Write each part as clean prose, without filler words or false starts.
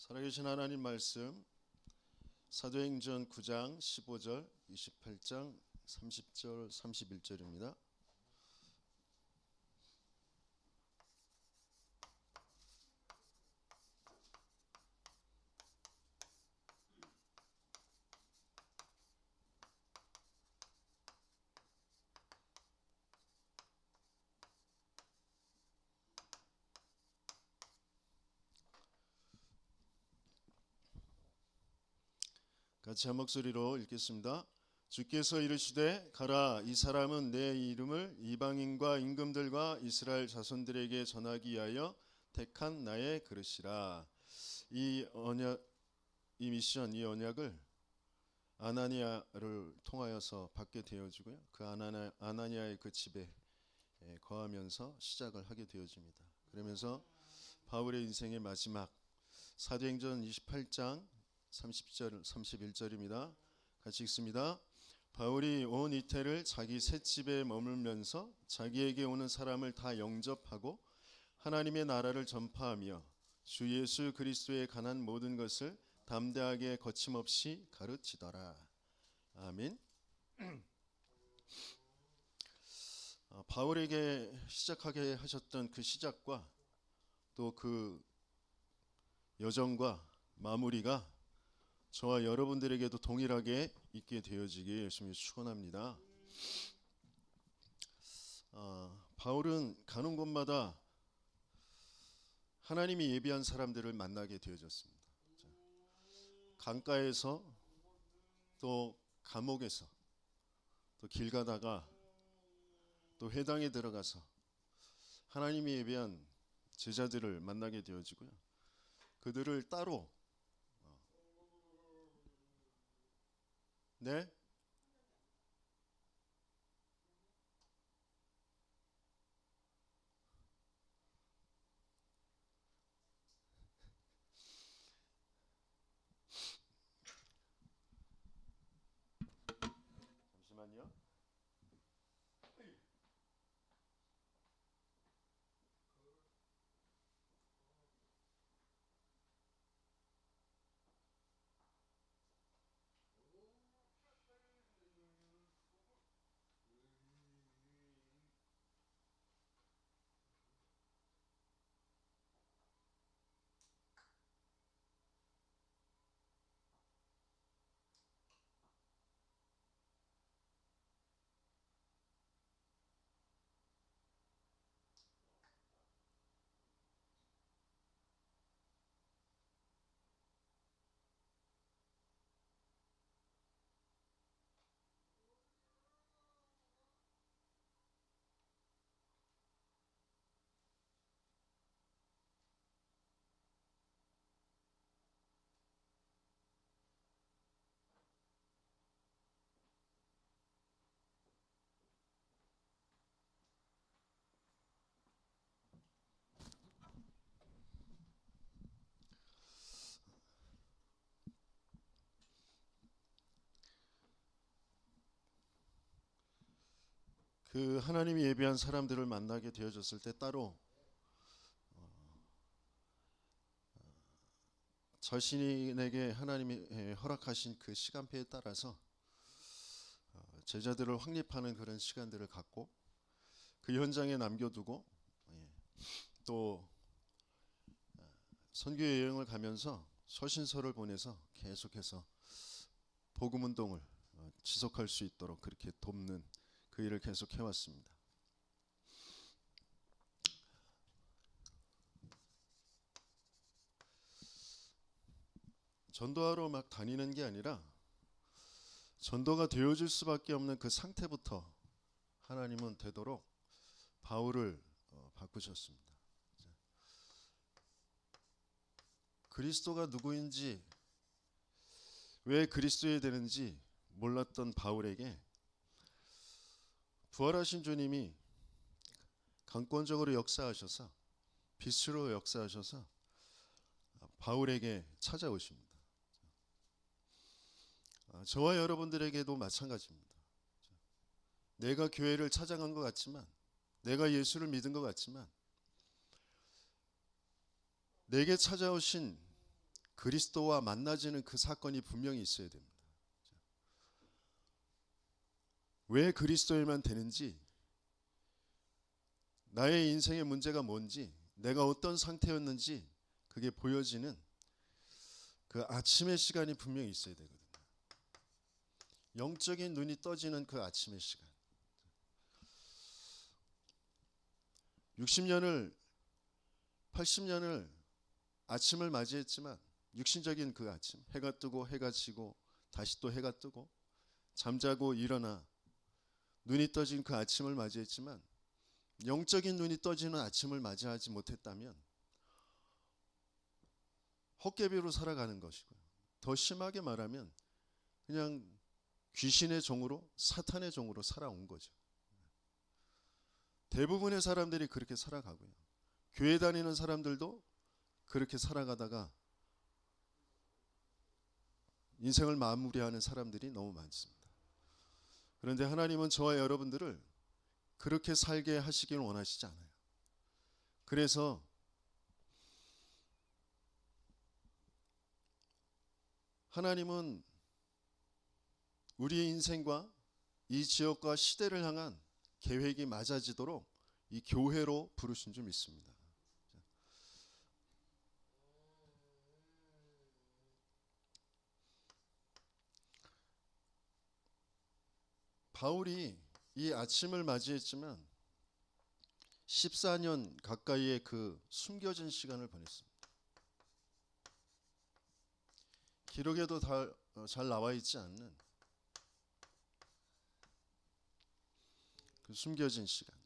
살아계신 하나님 말씀 사도행전 9장 15절 28장 30절 31절입니다. 같이 한 목소리로 읽겠습니다. 주께서 이르시되 가라, 이 사람은 내 이름을 이방인과 임금들과 이스라엘 자손들에게 전하기 위하여 택한 나의 그릇이라. 이 언약, 이 미션, 이 언약을 아나니아를 통하여서 받게 되어지고요. 그 아나니아의 그 집에 거하면서 시작을 하게 되어집니다. 그러면서 바울의 인생의 마지막 사도행전 28장 30절 31절입니다. 같이 읽습니다. 바울이 온 이태를 자기 셋집에 머물면서 자기에게 오는 사람을 다 영접하고 하나님의 나라를 전파하며 주 예수 그리스도에 관한 모든 것을 담대하게 거침없이 가르치더라. 아멘. 바울에게 시작하게 하셨던 그 시작과 또 그 여정과 마무리가 저와 여러분들에게도 동일하게 있게 되어지길 열심히 축원합니다. 바울은 가는 곳마다 하나님이 예비한 사람들을 만나게 되어졌습니다. 강가에서 또 감옥에서 또 길 가다가 또 회당에 들어가서 하나님이 예비한 제자들을 만나게 되어지고요. 그들을 따로 네? 잠시만요. 그 하나님이 예비한 사람들을 만나게 되어졌을 때 따로 자신에게 하나님이 허락하신 그 시간표에 따라서 제자들을 확립하는 그런 시간들을 갖고 그 현장에 남겨두고 또 선교 여행을 가면서 서신서를 보내서 계속해서 복음 운동을 지속할 수 있도록 그렇게 돕는 그 일을 계속 해왔습니다. 전도하러 막 다니는 게 아니라 전도가 되어질 수밖에 없는 그 상태부터 하나님은 되도록 바울을 바꾸셨습니다. 그리스도가 누구인지 왜 그리스도에 되는지 몰랐던 바울에게 부활하신 주님이 강권적으로 역사하셔서 빛으로 역사하셔서 바울에게 찾아오십니다. 저와 여러분들에게도 마찬가지입니다. 내가 교회를 찾아간 것 같지만, 내가 예수를 믿은 것 같지만, 내게 찾아오신 그리스도와 만나지는 그 사건이 분명히 있어야 됩니다. 왜 그리스도에만 되는지, 나의 인생의 문제가 뭔지, 내가 어떤 상태였는지 그게 보여지는 그 아침의 시간이 분명히 있어야 되거든요. 영적인 눈이 떠지는 그 아침의 시간. 60년을 80년을 아침을 맞이했지만, 육신적인 그 아침, 해가 뜨고 해가 지고 다시 또 해가 뜨고 잠자고 일어나 눈이 떠진 그 아침을 맞이했지만, 영적인 눈이 떠지는 아침을 맞이하지 못했다면 헛개비로 살아가는 것이고요. 더 심하게 말하면 그냥 귀신의 종으로, 사탄의 종으로 살아온 거죠. 대부분의 사람들이 그렇게 살아가고요. 교회 다니는 사람들도 그렇게 살아가다가 인생을 마무리하는 사람들이 너무 많습니다. 그런데 하나님은 저와 여러분들을 그렇게 살게 하시길 원하시지 않아요. 그래서 하나님은 우리의 인생과 이 지역과 시대를 향한 계획이 맞아지도록 이 교회로 부르신 줄 믿습니다. 바울이 이 아침을 맞이했지만 14년 가까이의 그 숨겨진 시간을 보냈습니다. 기록에도 잘 나와 있지 않는 그 숨겨진 시간.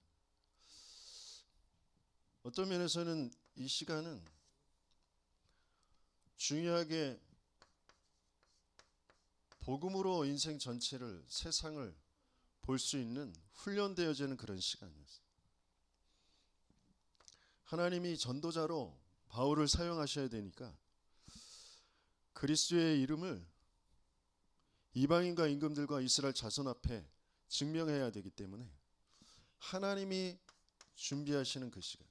어떤 면에서는 이 시간은 중요하게 복음으로 인생 전체를, 세상을 볼 수 있는 훈련되어지는 그런 시간이었어요. 하나님이 전도자로 바울을 사용하셔야 되니까 그리스도의 이름을 이방인과 임금들과 이스라엘 자손 앞에 증명해야 되기 때문에 하나님이 준비하시는 그 시간,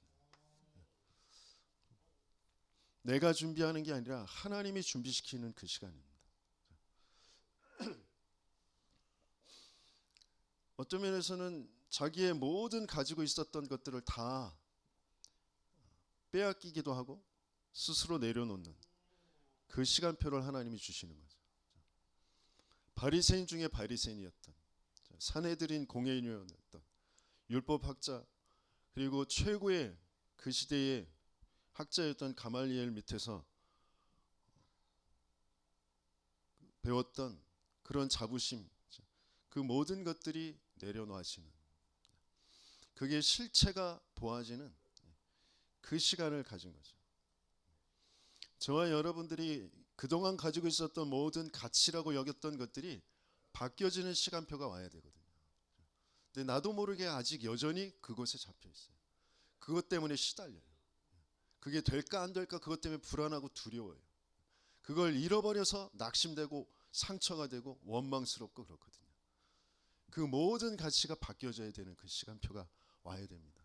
내가 준비하는 게 아니라 하나님이 준비시키는 그 시간입니다. 어떤 면에서는 자기의 모든 가지고 있었던 것들을 다 빼앗기기도 하고 스스로 내려놓는 그 시간표를 하나님이 주시는 거죠. 바리새인 중에 바리새인이었던, 산헤드린 공회의원이었던 율법학자, 그리고 최고의 그 시대의 학자였던 가말리엘 밑에서 배웠던 그런 자부심, 그 모든 것들이 내려놓아지는, 그게 실체가 보아지는 그 시간을 가진 거죠. 저와 여러분들이 그동안 가지고 있었던 모든 가치라고 여겼던 것들이 바뀌어지는 시간표가 와야 되거든요. 근데 나도 모르게 아직 여전히 그곳에 잡혀 있어요. 그것 때문에 시달려요. 그게 될까 안 될까 그것 때문에 불안하고 두려워요. 그걸 잃어버려서 낙심되고 상처가 되고 원망스럽고 그렇거든요. 그 모든 가치가 바뀌어져야 되는 그 시간표가 와야 됩니다.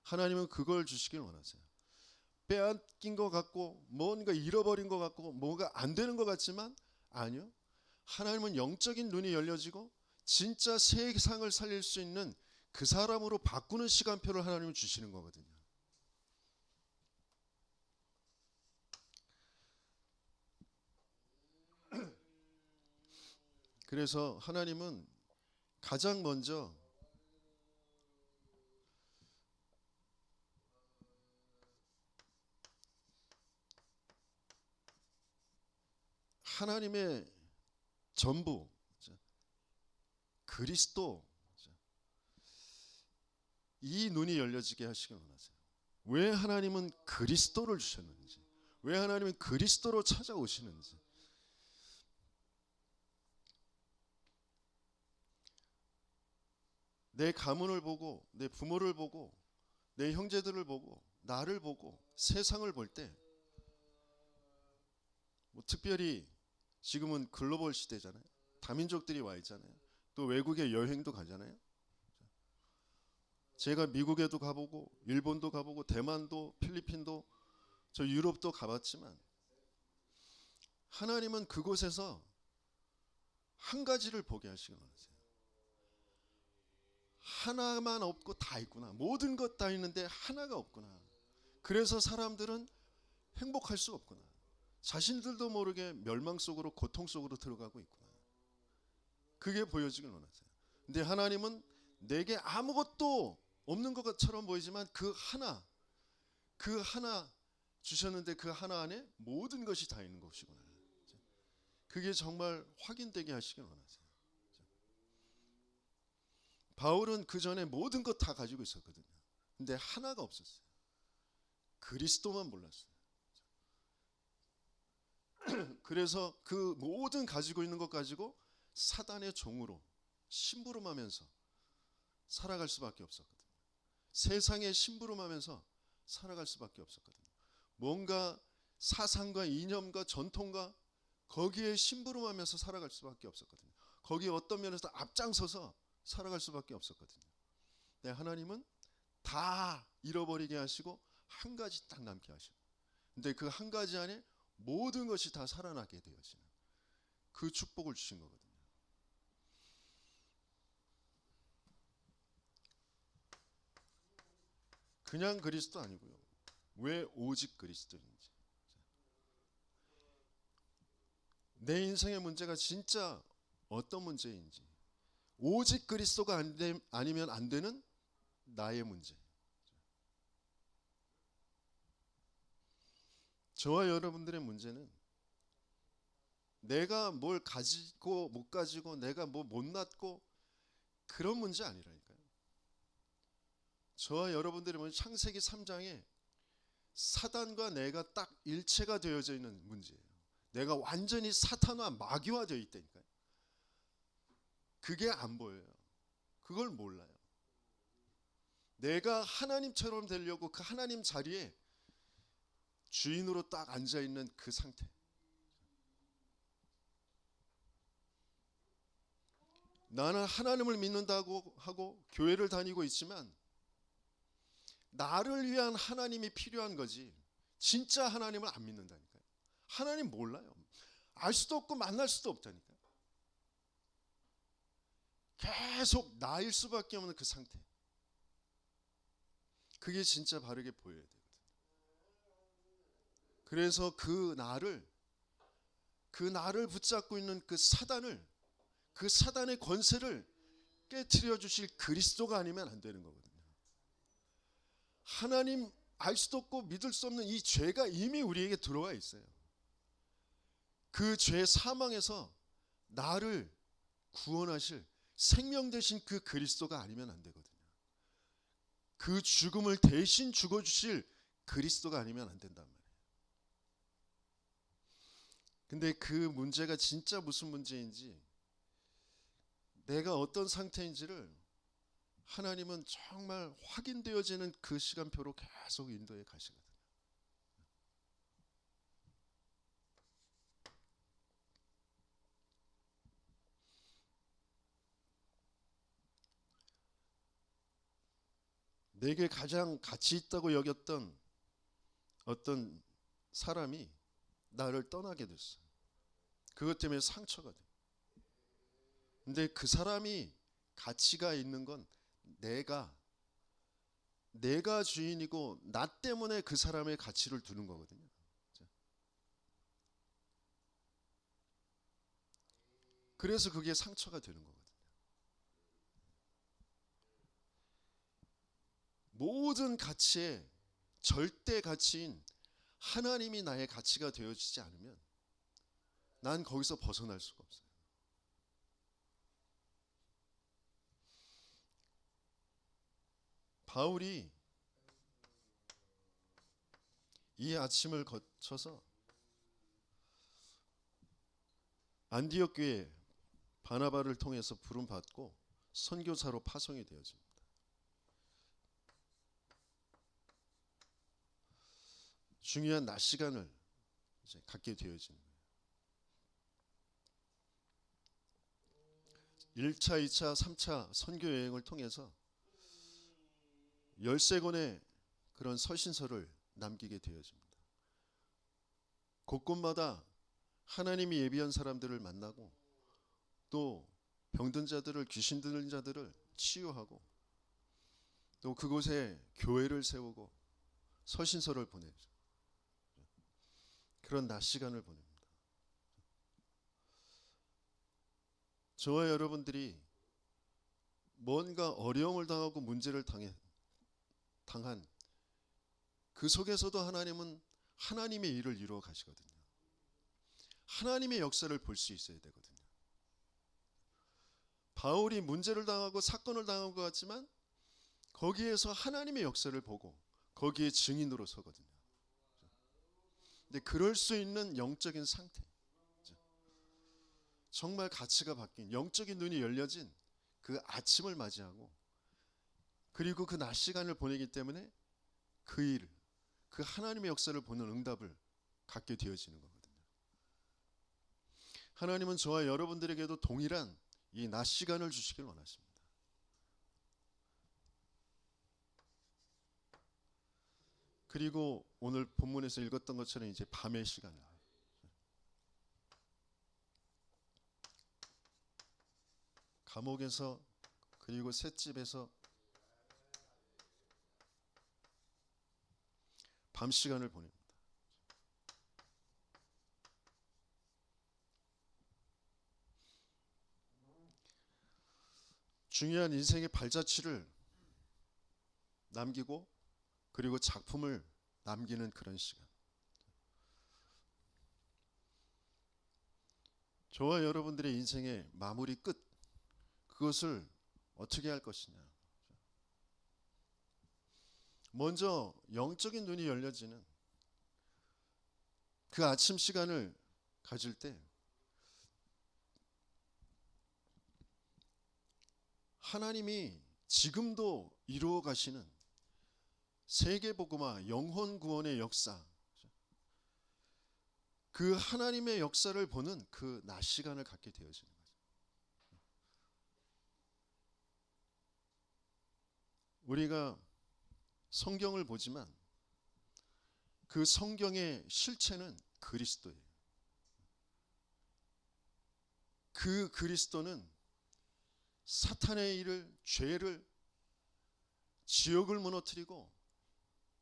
하나님은 그걸 주시길 원하세요. 빼앗긴 것 같고 뭔가 잃어버린 것 같고 뭐가 안 되는 것 같지만 아니요. 하나님은 영적인 눈이 열려지고 진짜 세상을 살릴 수 있는 그 사람으로 바꾸는 시간표를 하나님은 주시는 거거든요. 그래서 하나님은 가장 먼저 하나님의 전부, 그리스도, 이 눈이 열려지게 하시길 원하세요. 왜 하나님은 그리스도를 주셨는지, 왜 하나님은 그리스도로 찾아오시는지, 내 가문을 보고, 내 부모를 보고, 내 형제들을 보고, 나를 보고, 세상을 볼 때, 뭐 특별히 지금은 글로벌 시대잖아요. 다민족들이 와 있잖아요. 또 외국에 여행도 가잖아요. 제가 미국에도 가보고 일본도 가보고 대만도 필리핀도 저 유럽도 가봤지만 하나님은 그곳에서 한 가지를 보게 하시기 원하세요. 하나만 없고 다 있구나. 모든 것 다 있는데 하나가 없구나. 그래서 사람들은 행복할 수 없구나. 자신들도 모르게 멸망 속으로, 고통 속으로 들어가고 있구나. 그게 보여지길 원하세요. 근데 하나님은 내게 아무것도 없는 것처럼 보이지만 그 하나 주셨는데 그 하나 안에 모든 것이 다 있는 것이구나. 그게 정말 확인되게 하시길 원하세요. 바울은 그 전에 모든 것 다 가지고 있었거든요. 근데 하나가 없었어요. 그리스도만 몰랐어요. 그래서 그 모든 가지고 있는 것 가지고 사단의 종으로 심부름하면서 살아갈 수밖에 없었거든요. 세상의 심부름하면서 살아갈 수밖에 없었거든요. 뭔가 사상과 이념과 전통과 거기에 심부름하면서 살아갈 수밖에 없었거든요. 거기에 어떤 면에서 앞장서서 살아갈 수밖에 없었거든요. 네, 하나님은 다 잃어버리게 하시고 한 가지 딱 남게 하시고, 근데 그 한 가지 안에 모든 것이 다 살아나게 되어지는 그 축복을 주신 거거든요. 그냥 그리스도 아니고요. 왜 오직 그리스도인지. 내 인생의 문제가 진짜 어떤 문제인지, 오직 그리스도가 아니면 안 되는 나의 문제. 저와 여러분들의 문제는 내가 뭘 가지고 못 가지고 내가 뭐 못났고 그런 문제 아니라니까요. 저와 여러분들의 문제, 창세기 3장에 사단과 내가 딱 일체가 되어져 있는 문제예요. 내가 완전히 사탄화 마귀화 되어 있다니까요. 그게 안 보여요. 그걸 몰라요. 내가 하나님처럼 되려고 그 하나님 자리에 주인으로 딱 앉아있는 그 상태. 나는 하나님을 믿는다고 하고 교회를 다니고 있지만 나를 위한 하나님이 필요한 거지 진짜 하나님을 안 믿는다니까요. 하나님 몰라요. 알 수도 없고 만날 수도 없다니까요. 계속 나일 수밖에 없는 그 상태. 그게 진짜 바르게 보여야 되거든요. 그래서 그 나를 붙잡고 있는 그 사단의 권세를 깨트려 주실 그리스도가 아니면 안 되는 거거든요. 하나님 알 수도 없고 믿을 수 없는 이 죄가 이미 우리에게 들어와 있어요. 그 죄 사망에서 나를 구원하실 생명 되신 그 그리스도가 아니면 안 되거든요. 그 죽음을 대신 죽어주실 그리스도가 아니면 안 된단 말이에요. 근데 그 문제가 진짜 무슨 문제인지, 내가 어떤 상태인지를 하나님은 정말 확인되어지는 그 시간표로 계속 인도해 가시거든요. 내게 가장 가치 있다고 여겼던 어떤 사람이 나를 떠나게 됐어. 그것 때문에 상처가 돼. 근데 그 사람이 가치가 있는 건 내가 주인이고 나 때문에 그 사람의 가치를 두는 거거든요. 그래서 그게 상처가 되는 거거든요. 모든 가치의 절대 가치인 하나님이 나의 가치가 되어지지 않으면 난 거기서 벗어날 수가 없어요. 바울이 이 아침을 거쳐서 안디옥 교회 바나바를 통해서 부름 받고 선교사로 파송이 되어집니다. 중요한 낮 시간을 이제 갖게 되어지는 거예요. 1차, 2차, 3차 선교 여행을 통해서 13권의 그런 서신서를 남기게 되어집니다. 곳곳마다 하나님이 예비한 사람들을 만나고 또 병든 자들을, 귀신 들린 자들을 치유하고 또 그곳에 교회를 세우고 서신서를 보내죠. 그런 낮 시간을 보냅니다. 저와 여러분들이 뭔가 어려움을 당하고 문제를 당한 그 속에서도 하나님은 하나님의 일을 이루어 가시거든요. 하나님의 역사를 볼 수 있어야 되거든요. 바울이 문제를 당하고 사건을 당한 것 같지만 거기에서 하나님의 역사를 보고 거기에 증인으로 서거든요. 근데 그럴 수 있는 영적인 상태, 정말 가치가 바뀐 영적인 눈이 열려진 그 아침을 맞이하고 그리고 그 낮 시간을 보내기 때문에 그 일, 그 하나님의 역사를 보는 응답을 갖게 되어지는 거거든요. 하나님은 저와 여러분들에게도 동일한 이 낮 시간을 주시길 원하십니다. 그리고 오늘 본문에서 읽었던 것처럼 이제 밤의 시간을, 감옥에서 그리고 셋집에서 밤 시간을 보냅니다. 중요한 인생의 발자취를 남기고 그리고 작품을 남기는 그런 시간. 저와 여러분들의 인생의 마무리 끝, 그것을 어떻게 할 것이냐. 먼저 영적인 눈이 열려지는 그 아침 시간을 가질 때 하나님이 지금도 이루어 가시는 세계복음화, 영혼 구원의 역사, 그 하나님의 역사를 보는 그 낮 시간을 갖게 되어지는 거죠. 우리가 성경을 보지만 그 성경의 실체는 그리스도예요. 그 그리스도는 사탄의 일을, 죄를, 지옥을 무너뜨리고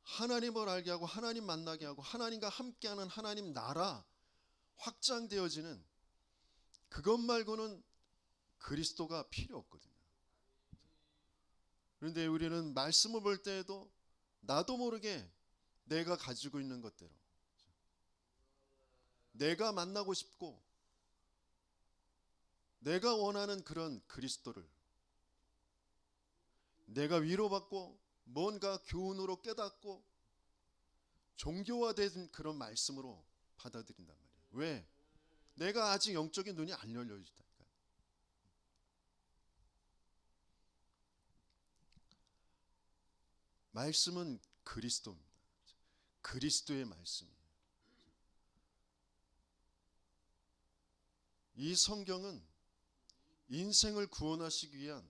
하나님을 알게 하고 하나님 만나게 하고 하나님과 함께하는 하나님 나라 확장되어지는 그것 말고는 그리스도가 필요 없거든요. 그런데 우리는 말씀을 볼 때에도 나도 모르게 내가 가지고 있는 것대로 내가 만나고 싶고 내가 원하는 그런 그리스도를 내가 위로받고 뭔가 교훈으로 깨닫고 종교화된 그런 말씀으로 받아들인단 말이에요. 왜? 내가 아직 영적인 눈이 안 열려 있다니까. 말씀은 그리스도입니다. 그리스도의 말씀이에요. 이 성경은 인생을 구원하시기 위한,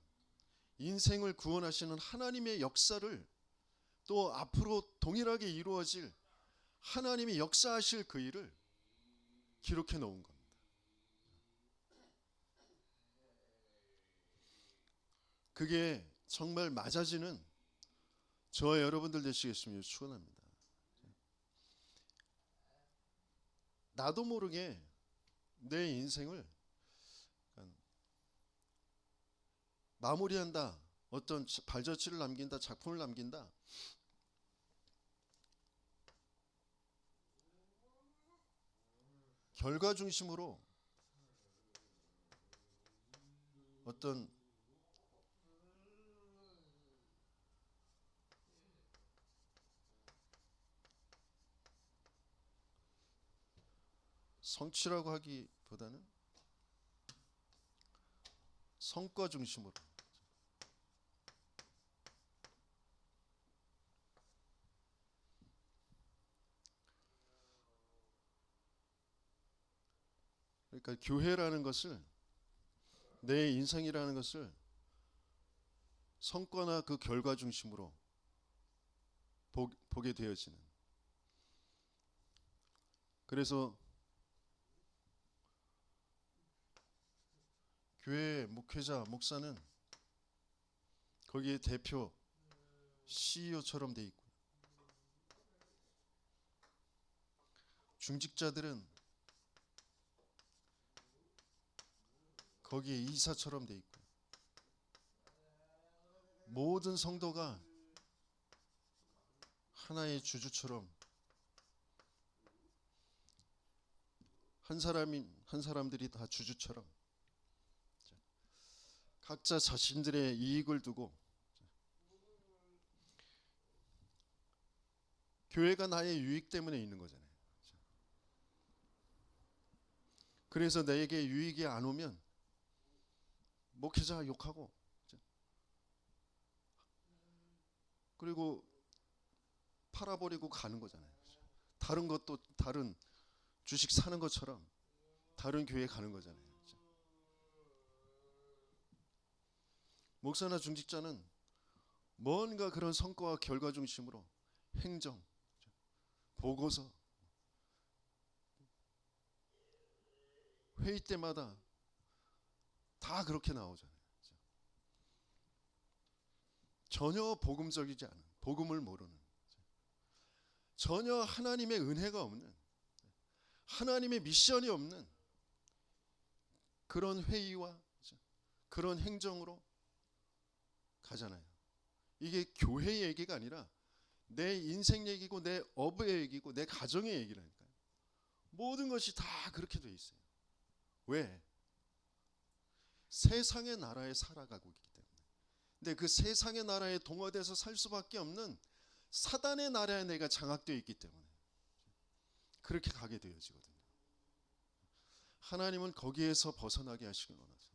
인생을 구원하시는 하나님의 역사를 또 앞으로 동일하게 이루어질 하나님이 역사하실 그 일을 기록해 놓은 겁니다. 그게 정말 맞아지는 저와 여러분들 되시겠으면 축원합니다. 나도 모르게 내 인생을 마무리한다, 어떤 발자취를 남긴다, 작품을 남긴다, 결과 중심으로 어떤 성취라고 하기보다는 성과 중심으로, 그러니까 교회라는 것을, 내 인생이라는 것을 성과나 그 결과 중심으로 보게 되어지는, 그래서 교회 목회자, 목사는 거기에 대표 CEO처럼 돼 있고, 중직자들은 거기에 이사처럼 돼 있고, 모든 성도가 하나의 주주처럼 한 사람들이 다 주주처럼 각자 자신들의 이익을 두고, 교회가 나의 유익 때문에 있는 거잖아요. 그래서 내게 유익이 안 오면 목회자 욕하고, 그리고 팔아버리고 가는 거잖아요. 다른 것도 다른 주식 사는 것처럼 다른 교회에 가는 거잖아요. 목사나 중직자는 뭔가 그런 성과와 결과 중심으로 행정, 보고서, 회의 때마다 다 그렇게 나오잖아요. 전혀 복음적이지 않은, 복음을 모르는, 전혀 하나님의 은혜가 없는, 하나님의 미션이 없는 그런 회의와 그런 행정으로 가잖아요. 이게 교회 얘기가 아니라 내 인생 얘기고, 내 업의 얘기고, 내 가정의 얘기라니까요. 모든 것이 다 그렇게 돼 있어요. 왜? 세상의 나라에 살아가고 있기 때문에. 근데 그 세상의 나라에 동화돼서 살 수밖에 없는 사단의 나라에 내가 장악되어 있기 때문에 그렇게 가게 되어지거든요. 하나님은 거기에서 벗어나게 하시길 원하세요.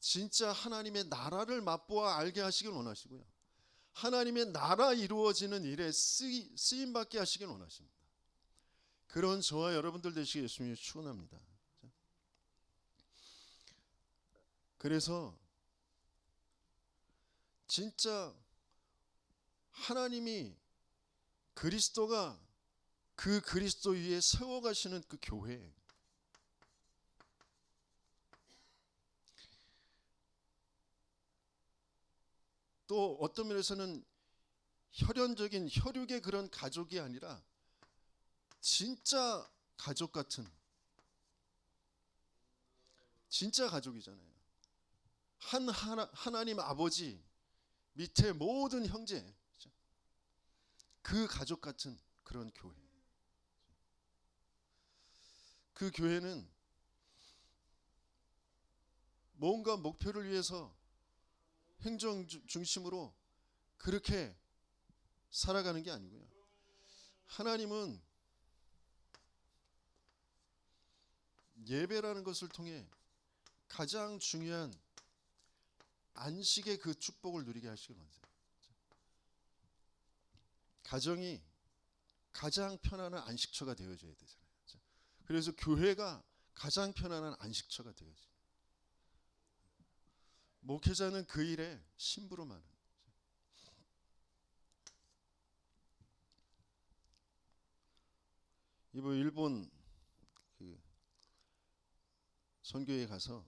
진짜 하나님의 나라를 맛보아 알게 하시길 원하시고요, 하나님의 나라 이루어지는 일에 쓰임받게 하시길 원하십니다. 그런 저와 여러분들 되시길 예수님이 축원합니다. 그래서 진짜 하나님이, 그리스도가 그 그리스도 위에 세워가시는 그 교회, 또 어떤 면에서는 혈연적인 혈육의 그런 가족이 아니라 진짜 가족 같은, 진짜 가족이잖아요. 하나님 아버지 밑에 모든 형제, 그 가족 같은 그런 교회. 그 교회는 뭔가 목표를 위해서 행정 중심으로 그렇게 살아가는 게 아니고요, 하나님은 예배라는 것을 통해 가장 중요한 안식의 그 축복을 누리게 하시길 원하세요. 가정이 가장 편안한 안식처가 되어줘야 되잖아요. 그래서 교회가 가장 편안한 안식처가 되어져요. 목회자는 그 일에 심부름하는. 이번 일본 그 선교에 가서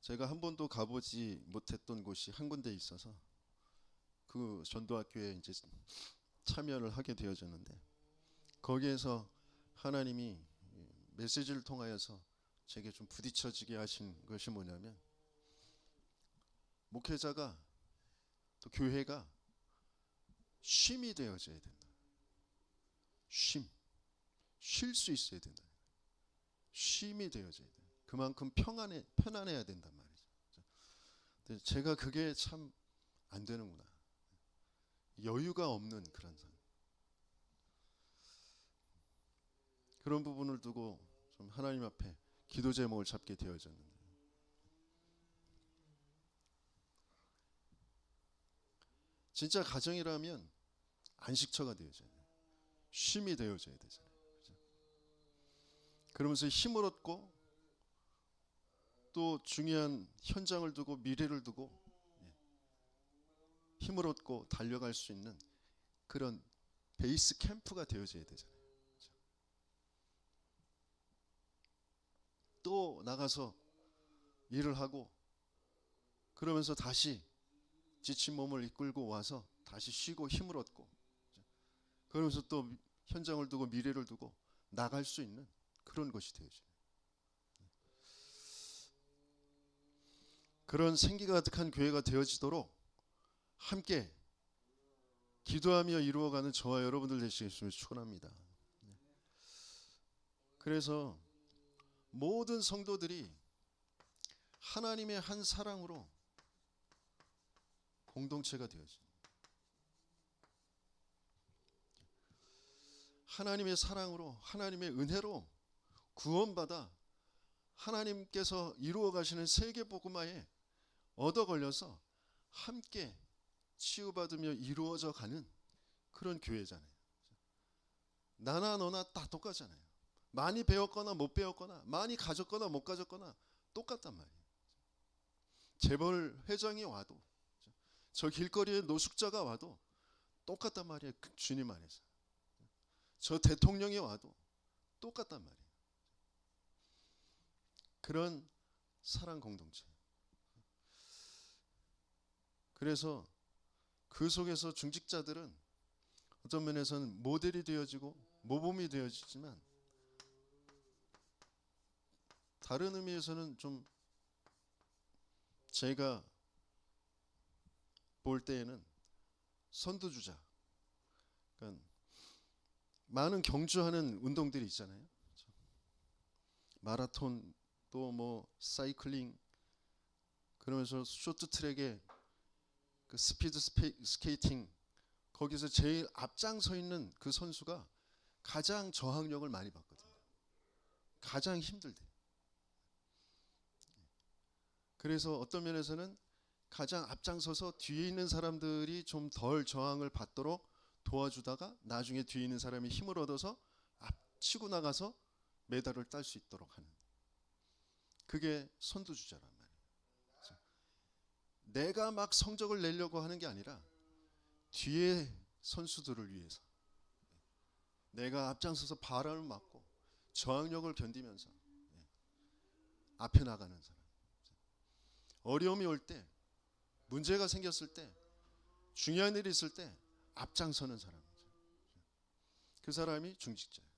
제가 한 번도 가보지 못했던 곳이 한 군데 있어서 그 전도학교에 이제 참여를 하게 되어졌는데, 거기에서 하나님이 메시지를 통하여서 제게 좀 부딪혀지게 하신 것이 뭐냐면, 목회자가 또 교회가 쉼이 되어져야 된다. 쉴 수 있어야 된다. 쉼이 되어져야 된다. 그만큼 편안해야 된단 말이죠. 근데 제가 그게 참 안 되는구나. 여유가 없는 그런 삶. 그런 부분을 두고 좀 하나님 앞에 기도 제목을 잡게 되어졌는데, 진짜 가정이라면 안식처가 되어져야 돼요. 쉼이 되어져야 되잖아요. 그렇죠? 그러면서 힘을 얻고, 또 중요한 현장을 두고 미래를 두고 힘을 얻고 달려갈 수 있는 그런 베이스 캠프가 되어져야 되잖아요. 그렇죠? 또 나가서 일을 하고 그러면서 다시 지친 몸을 이끌고 와서 다시 쉬고 힘을 얻고 그러면서 또 현장을 두고 미래를 두고 나갈 수 있는 그런 것이 되어져요. 그런 생기가 가득한 교회가 되어지도록 함께 기도하며 이루어가는 저와 여러분들 되시겠음을 축원합니다. 그래서 모든 성도들이 하나님의 한 사랑으로 공동체가 되어집니다. 하나님의 사랑으로 하나님의 은혜로 구원받아 하나님께서 이루어 가시는 세계 복음화에 얻어 걸려서 함께 치유받으며 이루어져 가는 그런 교회잖아요. 나나 너나 다 똑같잖아요. 많이 배웠거나 못 배웠거나 많이 가졌거나 못 가졌거나 똑같단 말이에요. 재벌 회장이 와도 저 길거리에 노숙자가 와도 똑같단 말이에요. 주님 안에서. 저 대통령이 와도 똑같단 말이에요. 그런 사랑 공동체. 그래서 그 속에서 중직자들은 어떤 면에서는 모델이 되어지고 모범이 되어지지만 다른 의미에서는 좀 제가 볼 때에는 선두주자. 그러니까 많은 경주하는 운동들이 있잖아요. 마라톤 또 뭐 사이클링 그러면서 쇼트트랙에 그 스피드 스케이팅 거기서 제일 앞장서 있는 그 선수가 가장 저항력을 많이 받거든요. 가장 힘들대. 그래서 어떤 면에서는 가장 앞장서서 뒤에 있는 사람들이 좀 덜 저항을 받도록 도와주다가 나중에 뒤에 있는 사람이 힘을 얻어서 치고 나가서 메달을 딸 수 있도록 하는 그게 선두주자란 말이에요. 내가 막 성적을 내려고 하는 게 아니라 뒤에 선수들을 위해서 내가 앞장서서 바람을 맞고 저항력을 견디면서 앞에 나가는 사람. 어려움이 올 때, 문제가 생겼을 때, 중요한 일이 있을 때 앞장서는 사람. 그 사람이 중직자예요.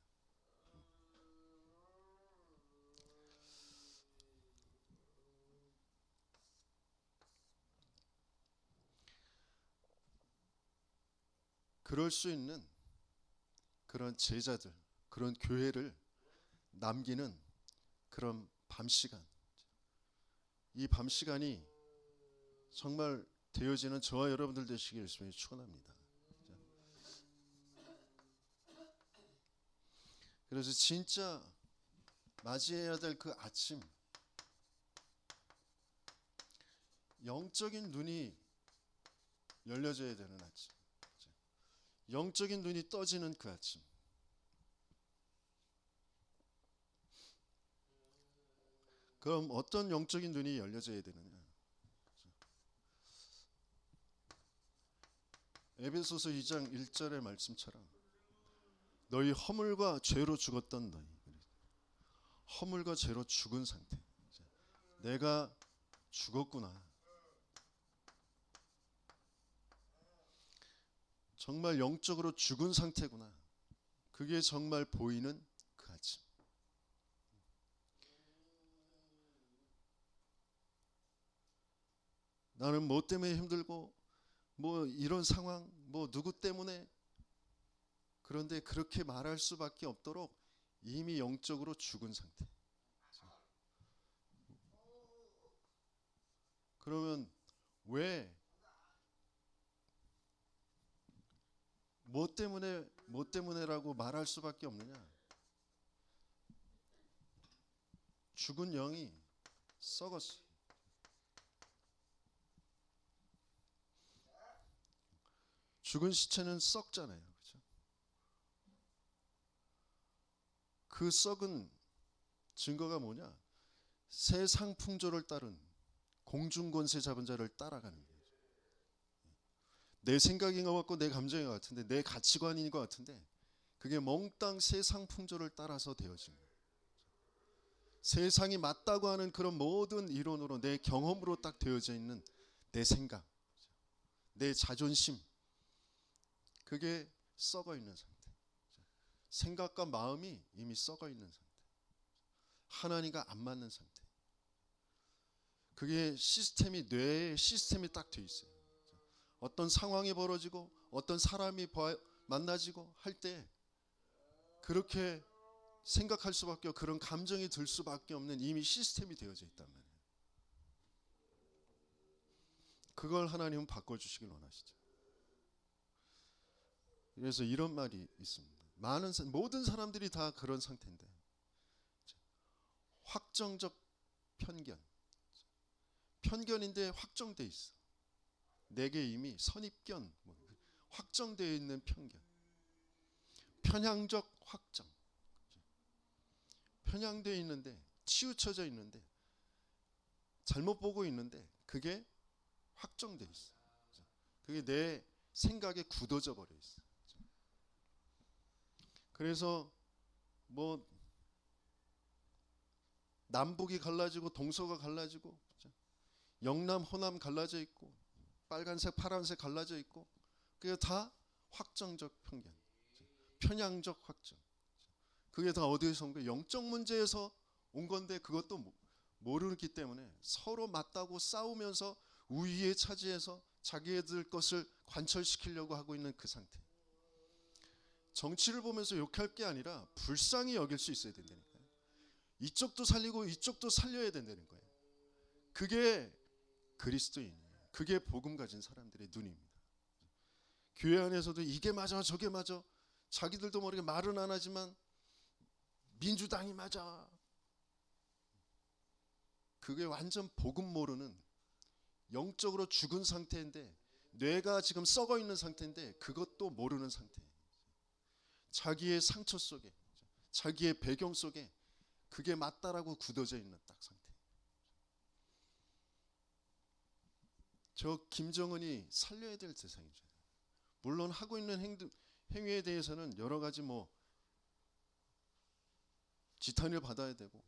그럴 수 있는 그런 제자들, 그런 교회를 남기는 그런 밤 시간. 이 밤 시간이 정말 되어지는 저와 여러분들 되시길 열심히 축원합니다. 그래서 진짜 맞이해야 될 그 아침, 영적인 눈이 열려져야 되는 아침, 영적인 눈이 떠지는 그 아침. 그럼 어떤 영적인 눈이 열려져야 되느냐? 에베소서 2장 1절의 말씀처럼 너희 허물과 죄로 죽었던 너희, 허물과 죄로 죽은 상태. 내가 죽었구나. 정말 영적으로 죽은 상태구나. 그게 정말 보이는 그 아침. 나는 뭐 때문에 힘들고 뭐 이런 상황 뭐 누구 때문에 그런데 그렇게 말할 수밖에 없도록 이미 영적으로 죽은 상태. 그러면 왜 뭐 때문에라고 말할 수밖에 없느냐? 죽은 영이 썩었어. 죽은 시체는 썩잖아요. 그렇죠? 그 썩은 증거가 뭐냐? 세상 풍조를 따른 공중권세 잡은 자를 따라가는 거예요. 내 생각인 것 같고 내 감정인 것 같은데 내 가치관인 것 같은데 그게 몽땅 세상 풍조를 따라서 되어진 거예요. 세상이 맞다고 하는 그런 모든 이론으로, 내 경험으로 딱 되어져 있는 내 생각, 내 자존심, 그게 썩어 있는 상태. 생각과 마음이 이미 썩어 있는 상태. 하나님과 안 맞는 상태. 그게 시스템이, 뇌의 시스템이 딱 돼 있어요. 어떤 상황이 벌어지고 어떤 사람이 만나지고 할 때 그렇게 생각할 수밖에 없고 그런 감정이 들 수밖에 없는 이미 시스템이 되어져 있단 말이에요. 그걸 하나님은 바꿔주시길 원하시죠. 그래서 이런 말이 있습니다. 모든 사람들이 다 그런 상태인데, 확정적 편견인데 확정돼 있어. 내게 이미 선입견, 확정되어 있는 편향적 확정, 편향되어 있는데, 치우쳐져 있는데, 잘못 보고 있는데 그게 확정돼 있어. 그게 내 생각에 굳어져 버려 있어. 그래서 뭐 남북이 갈라지고 동서가 갈라지고, 영남 호남 갈라져 있고, 빨간색 파란색 갈라져 있고, 그게 다 확정적 편견, 편향적 확정. 그게 다 어디에서 온 거예요? 영적 문제에서 온 건데, 그것도 모르기 때문에 서로 맞다고 싸우면서 우위에 차지해서 자기들 것을 관철시키려고 하고 있는 그 상태. 정치를 보면서 욕할 게 아니라 불쌍히 여길 수 있어야 된다니까요. 이쪽도 살리고 이쪽도 살려야 된다는 거예요. 그게 그리스도인이에요. 그게 복음 가진 사람들의 눈입니다. 교회 안에서도 이게 맞아 저게 맞아, 자기들도 모르게 말은 안 하지만 민주당이 맞아. 그게 완전 복음 모르는, 영적으로 죽은 상태인데, 뇌가 지금 썩어 있는 상태인데 그것도 모르는 상태. 자기의 상처 속에, 자기의 배경 속에 그게 맞다라고 굳어져 있는 딱 상태. 저 김정은이 살려야 될 대상이죠. 물론 하고 있는 행위에 대해서는 여러 가지 지탄을 받아야 되고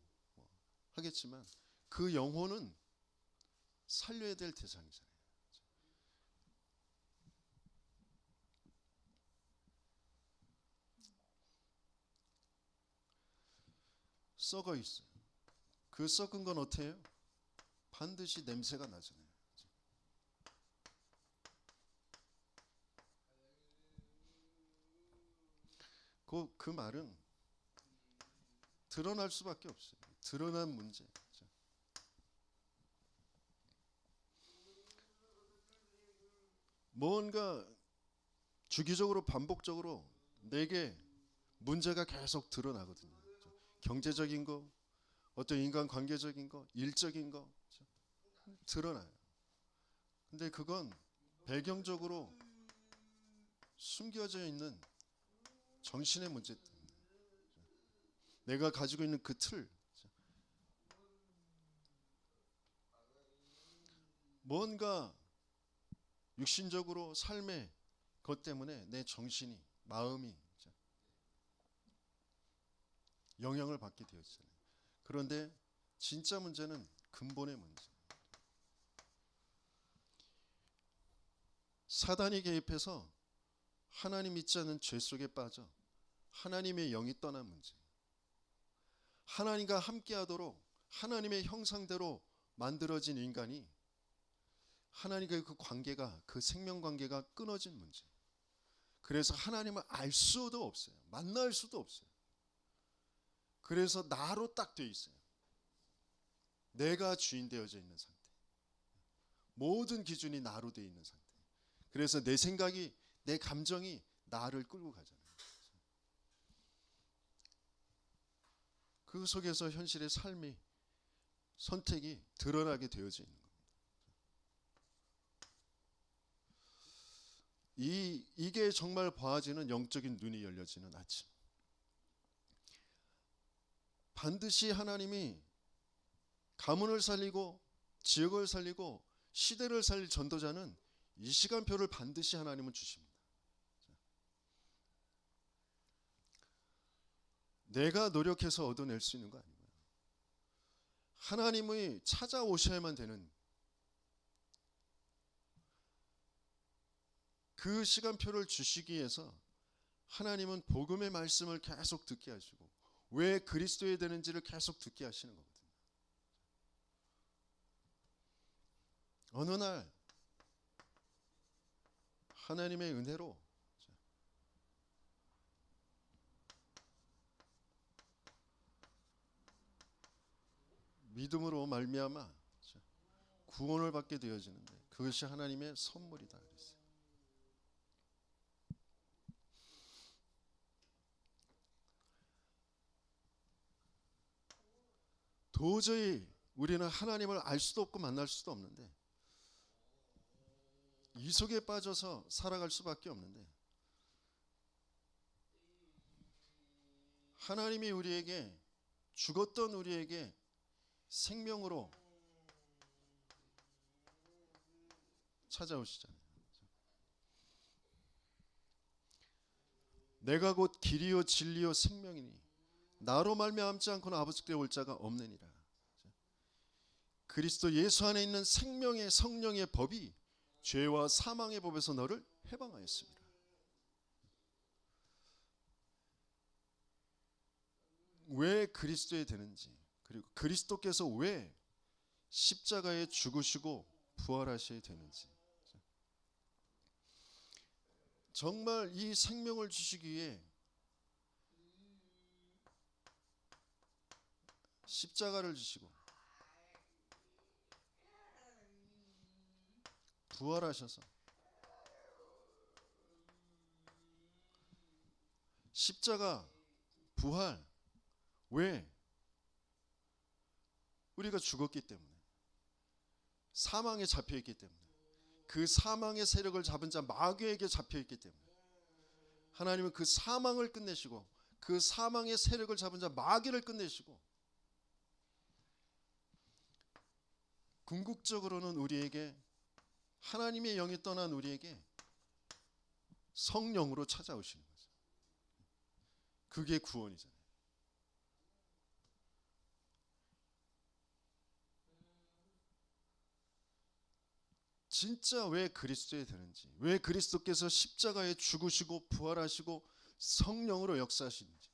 하겠지만, 그 영혼은 살려야 될 대상이잖아요. 썩어 있어요. 그 썩은 건 어때요? 반드시 냄새가 나잖아요. 그 말은 드러날 수밖에 없어요. 드러난 문제. 뭔가 주기적으로 반복적으로 내게 문제가 계속 드러나거든요. 경제적인 거, 어떤 인간 관계적인 거, 일적인 거 드러나요. 근데 그건 배경적으로 숨겨져 있는 정신의 문제 때문에, 내가 가지고 있는 그 틀, 뭔가 육신적으로 삶의 것 때문에 내 정신이, 마음이 영향을 받게 되었잖아요. 그런데 진짜 문제는 근본의 문제. 사단이 개입해서 하나님 믿지 않는 죄 속에 빠져 하나님의 영이 떠난 문제. 하나님과 함께하도록 하나님의 형상대로 만들어진 인간이 하나님과의 그 관계가, 그 생명 관계가 끊어진 문제. 그래서 하나님을 알 수도 없어요. 만날 수도 없어요. 그래서 나로 딱 돼 있어요. 내가 주인 되어져 있는 상태. 모든 기준이 나로 돼 있는 상태. 그래서 내 생각이, 내 감정이 나를 끌고 가잖아요. 그 속에서 현실의 삶이, 선택이 드러나게 되어져 있는 겁니다. 이게 정말 봐지는 영적인 눈이 열려지는 아침. 반드시 하나님이 가문을 살리고 지역을 살리고 시대를 살릴 전도자는 이 시간표를 반드시 하나님은 주십니다. 내가 노력해서 얻어낼 수 있는 거 아니고요. 하나님이 찾아오셔야만 되는 그 시간표를 주시기 위해서 하나님은 복음의 말씀을 계속 듣게 하시고 왜 그리스도에 되는지를 계속 듣게 하시는 거거든요. 어느 날 하나님의 은혜로 믿음으로 말미암아 구원을 받게 되어지는데 그것이 하나님의 선물이다 그랬어요. 도저히 우리는 하나님을 알 수도 없고 만날 수도 없는데 이 속에 빠져서 살아갈 수밖에 없는데 하나님이 우리에게 죽었던 우리에게 생명으로 찾아오시잖아요. 내가 곧 길이요 진리요 생명이니 나로 말미암지 않고는 아버지께 올 자가 없느니라. 그리스도 예수 안에 있는 생명의 성령의 법이 죄와 사망의 법에서 너를 해방하였습니다. 왜 그리스도에 되는지, 그리고 그리스도께서 왜 십자가에 죽으시고 부활하셔야 되는지, 정말 이 생명을 주시기 위해 십자가를 주시고 부활하셔서 십자가 부활 왜? 우리가 죽었기 때문에 사망에 잡혀있기 때문에 그 사망의 세력을 잡은 자 마귀에게 잡혀있기 때문에 하나님은 그 사망을 끝내시고 그 사망의 세력을 잡은 자 마귀를 끝내시고 궁극적으로는 우리에게 하나님의 영이 떠난 우리에게 성령으로 찾아오시는 거죠. 그게 구원이잖아요. 진짜 왜 그리스도에 되는지, 왜 그리스도께서 십자가에 죽으시고 부활하시고 성령으로 역사하시는지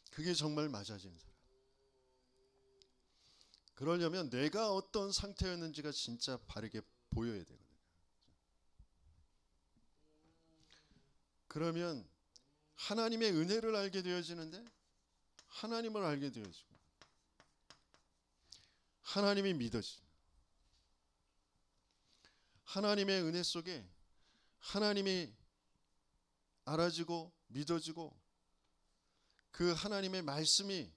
그게 정말 맞아지는 사람. 그러려면 내가 어떤 상태였는지가 진짜 바르게 보여야 되거든요. 그러면 하나님의 은혜를 알게 되어지는데 하나님을 알게 되어지고 하나님이 믿어지고 하나님의 은혜 속에 하나님이 알아지고 믿어지고 그 하나님의 말씀이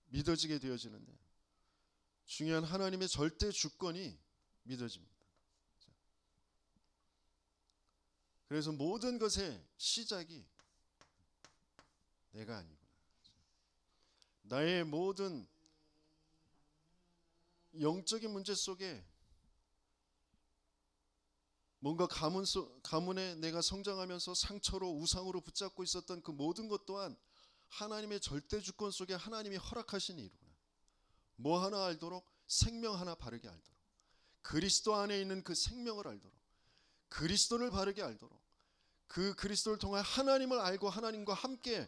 믿어지게 되어지는데 중요한 하나님의 절대 주권이 믿어집니다. 그래서 모든 것의 시작이 내가 아니구나. 나의 모든 영적인 문제 속에 뭔가 가문에 내가 성장하면서 상처로 우상으로 붙잡고 있었던 그 모든 것 또한 하나님의 절대 주권 속에 하나님이 허락하신 일이구나. 뭐 하나 알도록 생명 하나 바르게 알도록 그리스도 안에 있는 그 생명을 알도록 그리스도를 바르게 알도록 그 그리스도를 통해 하나님을 알고 하나님과 함께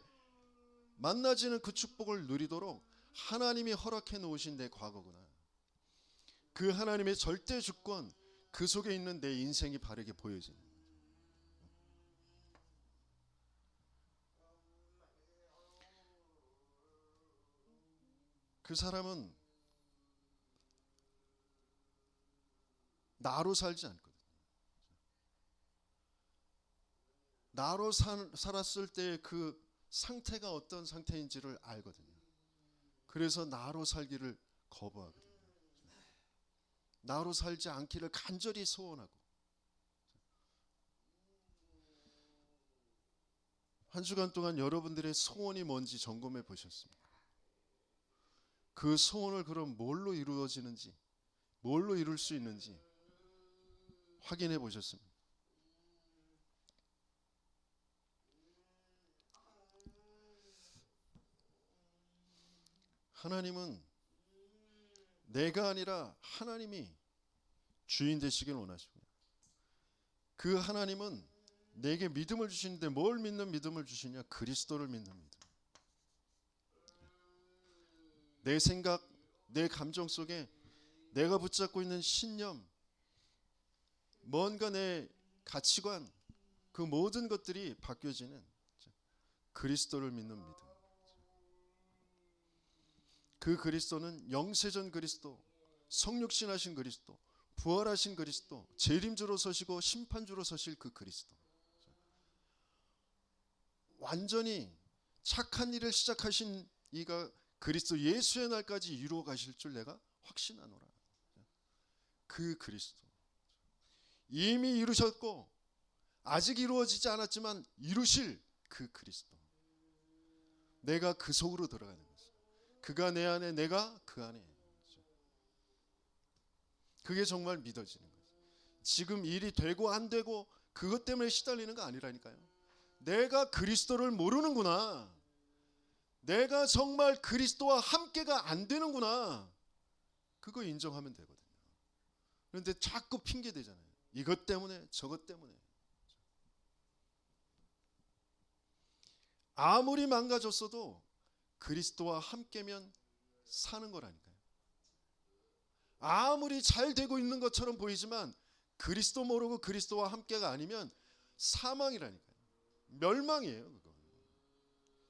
만나지는 그 축복을 누리도록 하나님이 허락해 놓으신 내 과거구나. 그 하나님의 절대 주권 그 속에 있는 내 인생이 바르게 보여지는 그 사람은 나로 살지 않거든. 나로 살았을 때 그 상태가 어떤 상태인지를 알거든요. 그래서 나로 살기를 거부하거든요. 나로 살지 않기를 간절히 소원하고 한 주간 동안 여러분들의 소원이 뭔지 점검해 보셨습니까? 그 소원을 그럼 뭘로 이루어지는지 뭘로 이룰 수 있는지 확인해 보셨습니까? 하나님은 내가 아니라 하나님이 주인 되시길 원하시고요. 그 하나님은 내게 믿음을 주시는데 뭘 믿는 믿음을 주시냐? 그리스도를 믿는 믿음. 내 생각, 내 감정 속에 내가 붙잡고 있는 신념, 뭔가 내 가치관, 그 모든 것들이 바뀌어지는 그리스도를 믿는 믿음. 그 그리스도는 영세전 그리스도, 성육신하신 그리스도, 부활하신 그리스도, 재림주로 서시고 심판주로 서실 그 그리스도. 완전히 착한 일을 시작하신 이가 그리스도 예수의 날까지 이루어 가실 줄 내가 확신하노라. 그 그리스도. 이미 이루셨고 아직 이루어지지 않았지만 이루실 그 그리스도. 내가 그 속으로 들어가는 거죠. 그가 내 안에, 내가 그 안에. 그게 정말 믿어지는 거죠. 지금 일이 되고 안 되고 그것 때문에 시달리는 거 아니라니까요. 내가 그리스도를 모르는구나. 내가 정말 그리스도와 함께가 안 되는구나. 그거 인정하면 되거든요. 그런데 자꾸 핑계 대잖아요. 이것 때문에 저것 때문에. 아무리 망가졌어도 그리스도와 함께면 사는 거라니까요. 아무리 잘 되고 있는 것처럼 보이지만 그리스도 모르고 그리스도와 함께가 아니면 사망이라니까요. 멸망이에요. 그거.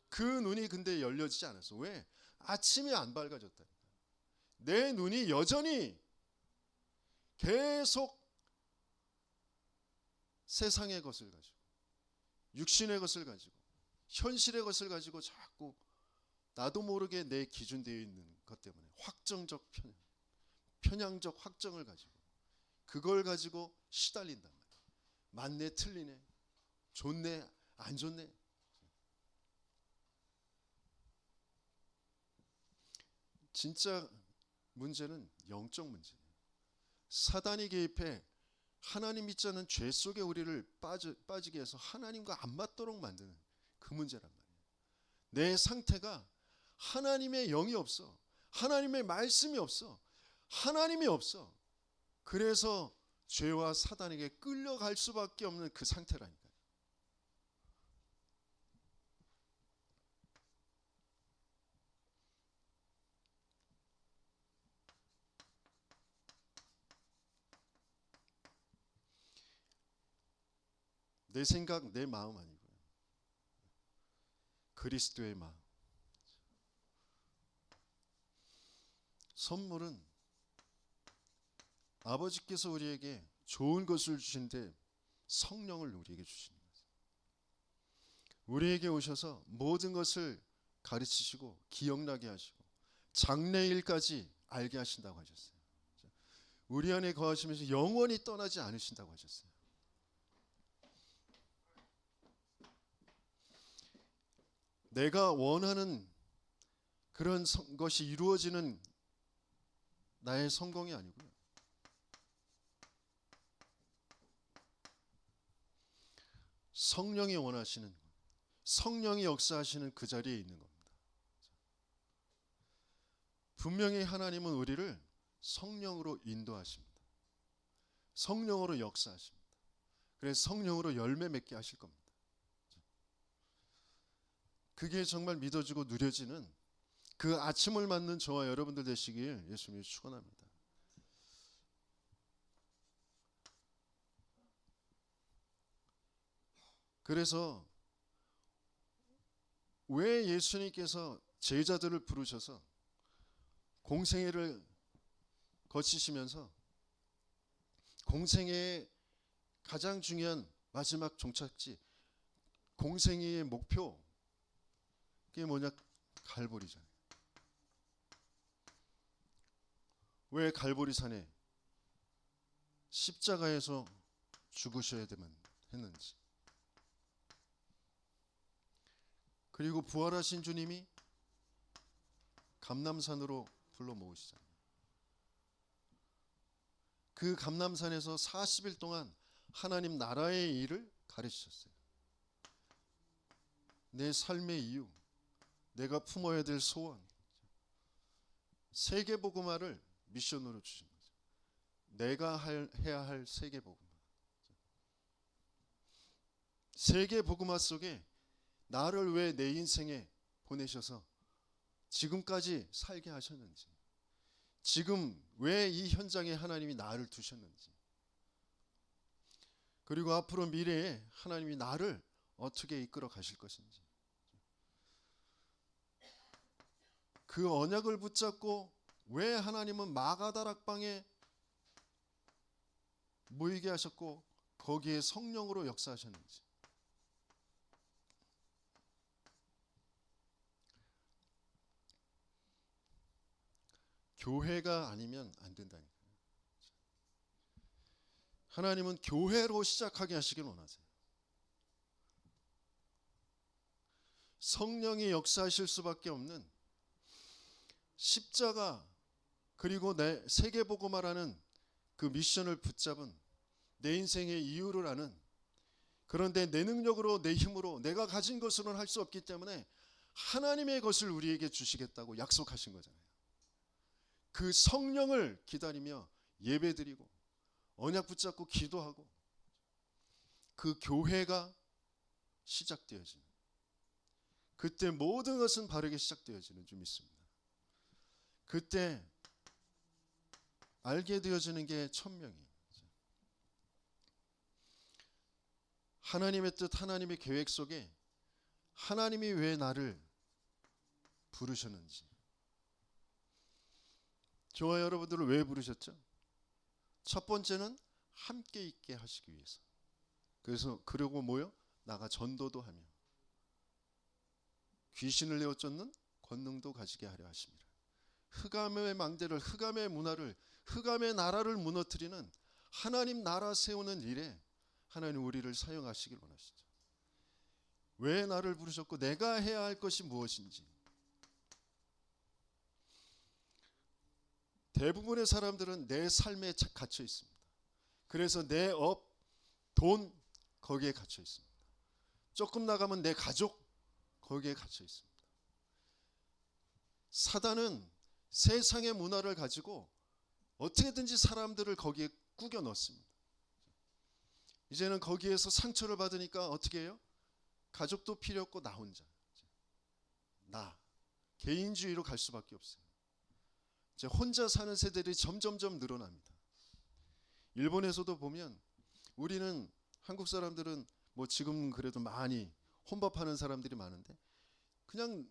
그 눈이 근데 열려지지 않았어. 왜? 아침이 안 밝아졌다. 내 눈이 여전히 계속 세상의 것을 가지고, 육신의 것을 가지고, 현실의 것을 가지고 자꾸 나도 모르게 내 기준되어 있는 것 때문에 확정적 편향적 확정을 가지고 그걸 가지고 시달린단 말이에요. 맞네 틀리네, 좋네 안 좋네. 진짜 문제는 영적 문제예요. 사단이 개입해 하나님 믿지 않는 죄 속에 우리를 빠지게 해서 하나님과 안 맞도록 만드는 그 문제란 말이에요. 내 상태가 하나님의 영이 없어. 하나님의 말씀이 없어. 하나님이 없어. 그래서 죄와 사단에게 끌려갈 수밖에 없는 그 상태라니까요. 내 생각, 내 마음 아니고요. 그리스도의 마음. 선물은 아버지께서 우리에게 좋은 것을 주신데 성령을 우리에게 주시는 거예요. 우리에게 오셔서 모든 것을 가르치시고 기억나게 하시고 장래일까지 알게 하신다고 하셨어요. 우리 안에 거하시면서 영원히 떠나지 않으신다고 하셨어요. 내가 원하는 그런 것이 이루어지는 나의 성공이 아니고요. 성령이 원하시는, 성령이 역사하시는 그 자리에 있는 겁니다. 분명히 하나님은 우리를 성령으로 인도하십니다. 성령으로 역사하십니다. 그래서 성령으로 열매 맺게 하실 겁니다. 그게 정말 믿어지고 누려지는 그 아침을 맞는 저와 여러분들 되시길 예수님이 축원합니다. 그래서 왜 예수님께서 제자들을 부르셔서 공생애를 거치시면서 공생애의 가장 중요한 마지막 종착지, 공생애의 목표, 그게 뭐냐? 갈보리잖아요. 왜 갈보리산에 십자가에서 죽으셔야 되만 했는지, 그리고 부활하신 주님이 감람산으로 불러 모으시잖아요. 그 감람산에서 40일 동안 하나님 나라의 일을 가르치셨어요. 내 삶의 이유, 내가 품어야 될 소원, 세계복음화를 미션으로 주신 거죠. 내가 해야 할 세계복음화. 세계복음화 속에 나를 왜 내 인생에 보내셔서 지금까지 살게 하셨는지, 지금 왜 이 현장에 하나님이 나를 두셨는지, 그리고 앞으로 미래에 하나님이 나를 어떻게 이끌어 가실 것인지, 그 언약을 붙잡고 왜 하나님은 마가다락방에 모이게 하셨고 거기에 성령으로 역사하셨는지, 교회가 아니면 안 된다니까요. 하나님은 교회로 시작하게 하시길 원하세요. 성령이 역사하실 수밖에 없는 십자가, 그리고 내 세계복음화라는 그 미션을 붙잡은 내 인생의 이유를 아는, 그런데 내 능력으로 내 힘으로 내가 가진 것으로는 할 수 없기 때문에 하나님의 것을 우리에게 주시겠다고 약속하신 거잖아요. 그 성령을 기다리며 예배드리고 언약 붙잡고 기도하고 그 교회가 시작되어지는, 그때 모든 것은 바르게 시작되어지는 줄 믿습니다. 그때 알게 되어지는 게 천명이에요. 하나님의 뜻, 하나님의 계획 속에 하나님이 왜 나를 부르셨는지, 저와 여러분들을 왜 부르셨죠? 첫 번째는 함께 있게 하시기 위해서. 그래서 그러고 뭐요? 나가 전도도 하며 귀신을 내어 쫓는 권능도 가지게 하려 하십니다. 흑암의 망대를, 흑암의 문화를, 흑암의 나라를 무너뜨리는 하나님 나라 세우는 일에 하나님 우리를 사용하시길 원하시죠. 왜 나를 부르셨고 내가 해야 할 것이 무엇인지. 대부분의 사람들은 내 삶에 갇혀 있습니다. 그래서 내 업, 돈, 거기에 갇혀 있습니다. 조금 나가면 내 가족, 거기에 갇혀 있습니다. 사단은 세상의 문화를 가지고 어떻게든지 사람들을 거기에 꾸겨 넣습니다. 이제는 거기에서 상처를 받으니까 어떻게 해요? 가족도 필요 없고 나 혼자, 나 개인주의로 갈 수밖에 없어요. 이제 혼자 사는 세대들이 점점점 늘어납니다. 일본에서도 보면, 우리는 한국 사람들은 뭐 지금 그래도 많이 혼밥하는 사람들이 많은데, 그냥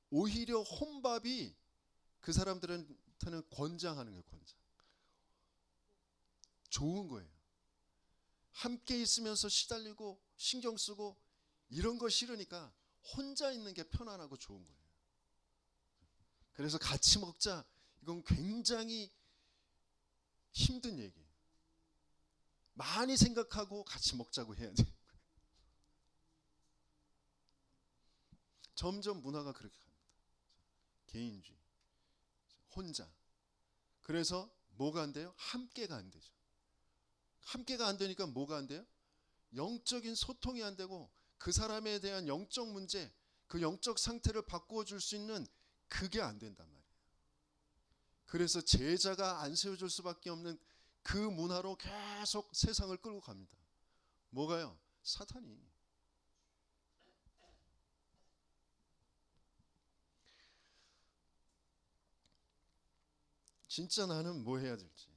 오히려 혼밥이 그 사람들한테는 권장하는 거예요. 권장. 좋은 거예요. 함께 있으면서 시달리고 신경 쓰고 이런 거 싫으니까 혼자 있는 게 편안하고 좋은 거예요. 그래서 같이 먹자, 이건 굉장히 힘든 얘기예요. 많이 생각하고 같이 먹자고 해야 돼요. 점점 문화가 그렇게 갑니다. 개인주의, 혼자. 그래서 뭐가 안 돼요? 함께가 안 되죠. 함께가 안 되니까 뭐가 안 돼요? 영적인 소통이 안 되고 그 사람에 대한 영적 문제, 그 영적 상태를 바꾸어 줄 수 있는 그게 안 된단 말이에요. 그래서 제자가 안 세워줄 수밖에 없는 그 문화로 계속 세상을 끌고 갑니다. 뭐가요? 사탄이. 진짜 나는 뭐 해야 될지.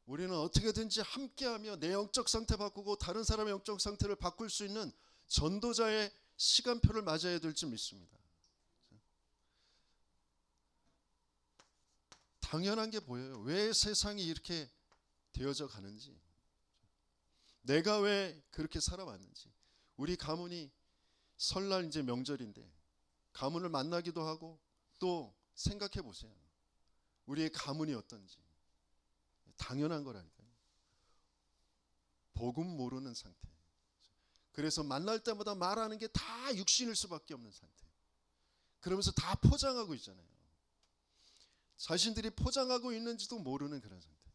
우리는 어떻게든지 함께하며 내 영적 상태 바꾸고 다른 사람의 영적 상태를 바꿀 수 있는 전도자의 시간표를 맞아야 될지 믿습니다. 당연한 게 보여요. 왜 세상이 이렇게 되어져 가는지, 내가 왜 그렇게 살아왔는지. 우리 가문이 설날 이제 명절인데 가문을 만나기도 하고, 또 생각해 보세요. 우리의 가문이 어떤지. 당연한 거라니까요. 복음 모르는 상태. 그래서 만날 때마다 말하는 게 다 육신일 수밖에 없는 상태. 그러면서 다 포장하고 있잖아요. 자신들이 포장하고 있는지도 모르는 그런 상태.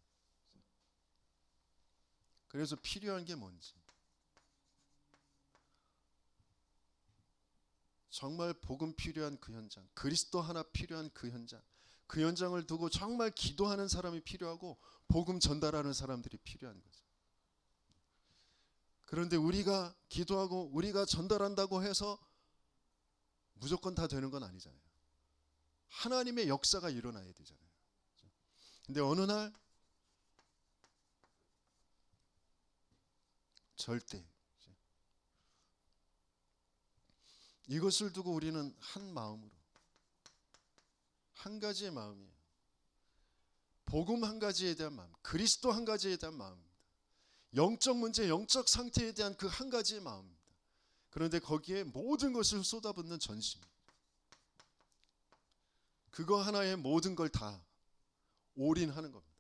그래서 필요한 게 뭔지. 정말 복음 필요한 그 현장, 그리스도 하나 필요한 그 현장, 그 현장을 두고 정말 기도하는 사람이 필요하고 복음 전달하는 사람들이 필요한 거죠. 그런데 우리가 기도하고 우리가 전달한다고 해서 무조건 다 되는 건 아니잖아요. 하나님의 역사가 일어나야 되잖아요. 근데 어느 날 절대 이것을 두고 우리는 한 마음으로, 한 가지의 마음이에요. 복음 한 가지에 대한 마음, 그리스도 한 가지에 대한 마음입니다. 영적 문제, 영적 상태에 대한 그 한 가지의 마음입니다. 그런데 거기에 모든 것을 쏟아붓는 전심, 그거 하나에 모든 걸 다 올인하는 겁니다.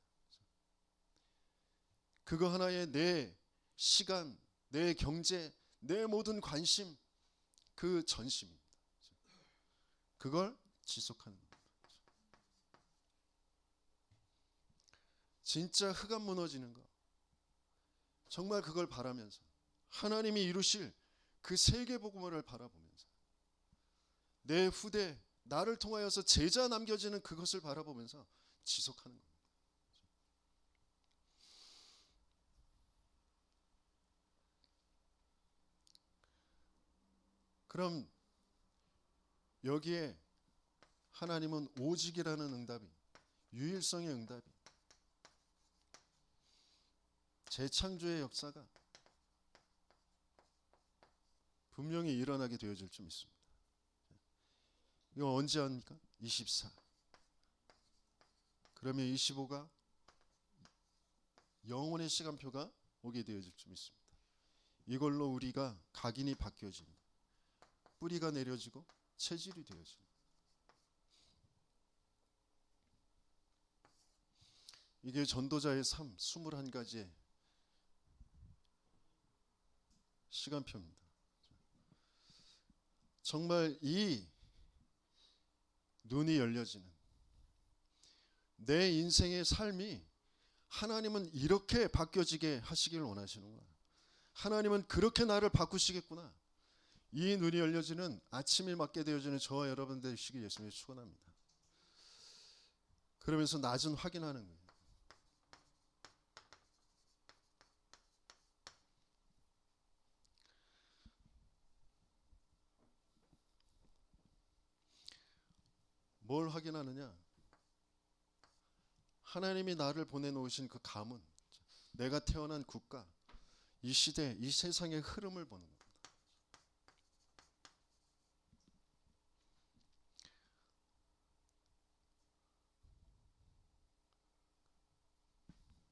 그거 하나에 내 시간, 내 경제, 내 모든 관심, 그 전심입니다. 그걸 지속하는 겁니다. 진짜 흑암 무너지는 거, 정말 그걸 바라면서 하나님이 이루실 그 세계 복음을 바라보면서 내 후대, 나를 통하여서 제자 남겨지는 그것을 바라보면서 지속하는 겁니다. 그럼 여기에 하나님은 오직이라는 응답이, 유일성의 응답이, 재창조의 역사가 분명히 일어나게 되어질 줄 믿습니다. 이거 언제 합니까? 24. 그러면 25가 영혼의 시간표가 오게 되어질 줄 믿습니다. 이걸로 우리가 각인이 바뀌어지는, 뿌리가 내려지고 체질이 되어지는, 이게 전도자의 삶 21가지의 시간표입니다. 정말 이 눈이 열려지는 내 인생의 삶이 하나님은 이렇게 바뀌어지게 하시길 원하시는구나, 하나님은 그렇게 나를 바꾸시겠구나, 이 눈이 열려지는 아침이 맞게 되어지는 저와 여러분 되시길 예수님이 축원합니다. 그러면서 낮은 확인하는 거예요. 뭘 확인하느냐? 하나님이 나를 보내놓으신 그 가문, 내가 태어난 국가, 이 시대, 이 세상의 흐름을 보는 겁니다.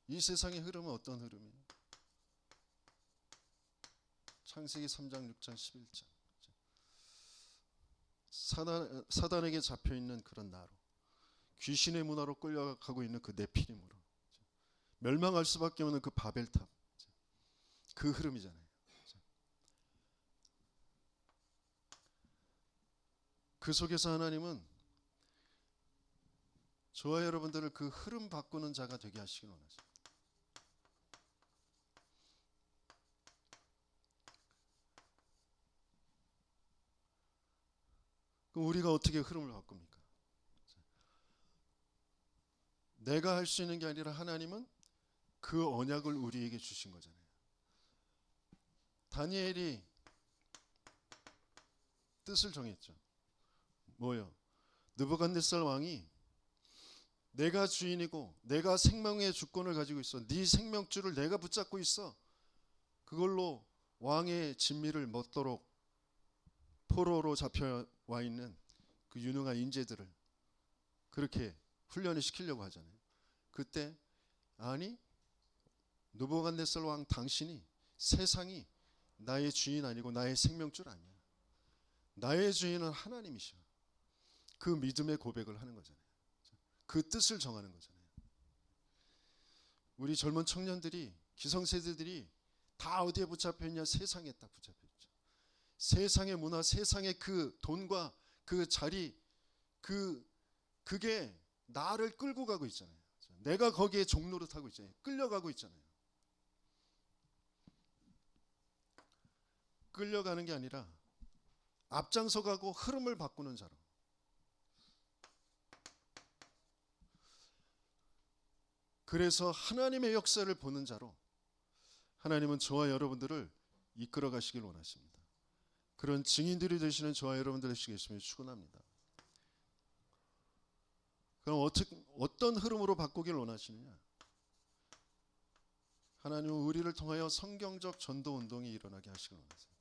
이 세상의 흐름은 어떤 흐름이에요? 창세기 3장, 6장, 11장. 사단에게 잡혀있는 그런 나로, 귀신의 문화로 끌려가고 있는 그 네피림으로 멸망할 수밖에 없는 그 바벨탑, 그 흐름이잖아요. 그 속에서 하나님은 저와 여러분들을 그 흐름 바꾸는 자가 되게 하시길 원하십니다. 그럼 우리가 어떻게 흐름을 바꿉니까? 내가 할 수 있는 게 아니라 하나님은 그 언약을 우리에게 주신 거잖아요. 다니엘이 뜻을 정했죠. 뭐요? 느부갓네살 왕이 내가 주인이고 내가 생명의 주권을 가지고 있어, 네 생명줄을 내가 붙잡고 있어, 그걸로 왕의 진미를 먹도록 포로로 잡혀와 있는 그 유능한 인재들을 그렇게 훈련을 시키려고 하잖아요. 그때 아니, 느부갓네살 왕 당신이, 세상이 나의 주인 아니고 나의 생명줄 아니야, 나의 주인은 하나님이셔. 그 믿음의 고백을 하는 거잖아요. 그 뜻을 정하는 거잖아요. 우리 젊은 청년들이, 기성세대들이 다 어디에 붙잡혀 있냐? 세상에 딱 붙잡혀 있죠. 세상의 문화, 세상의 그 돈과 그 자리, 그게 나를 끌고 가고 있잖아요. 내가 거기에 종로를 타고 있잖아요. 끌려가고 있잖아요. 끌려가는 게 아니라 앞장서가고 흐름을 바꾸는 자로, 그래서 하나님의 역사를 보는 자로 하나님은 저와 여러분들을 이끌어 가시길 원하십니다. 그런 증인들이 되시는 저와 여러분들 되시겠음을 축원합니다. 그럼 어떤 흐름으로 바꾸길 원하시느냐? 하나님은 우리를 통하여 성경적 전도 운동이 일어나게 하시길 원하세요.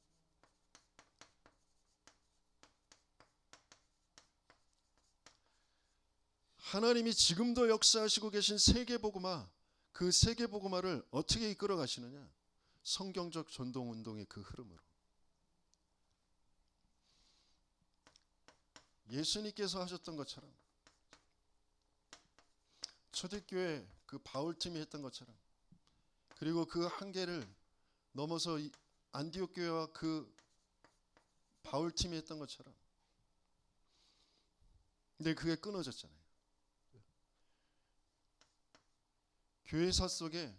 하나님이 지금도 역사하시고 계신 세계복음화, 그 세계복음화를 어떻게 이끌어 가시느냐? 성경적 전도 운동의 그 흐름으로. 예수님께서 하셨던 것처럼, 초대교회 그 바울팀이 했던 것처럼, 그리고 그 한계를 넘어서 안디옥 교회와 그 바울팀이 했던 것처럼. 근데 그게 끊어졌잖아요. 교회사 속에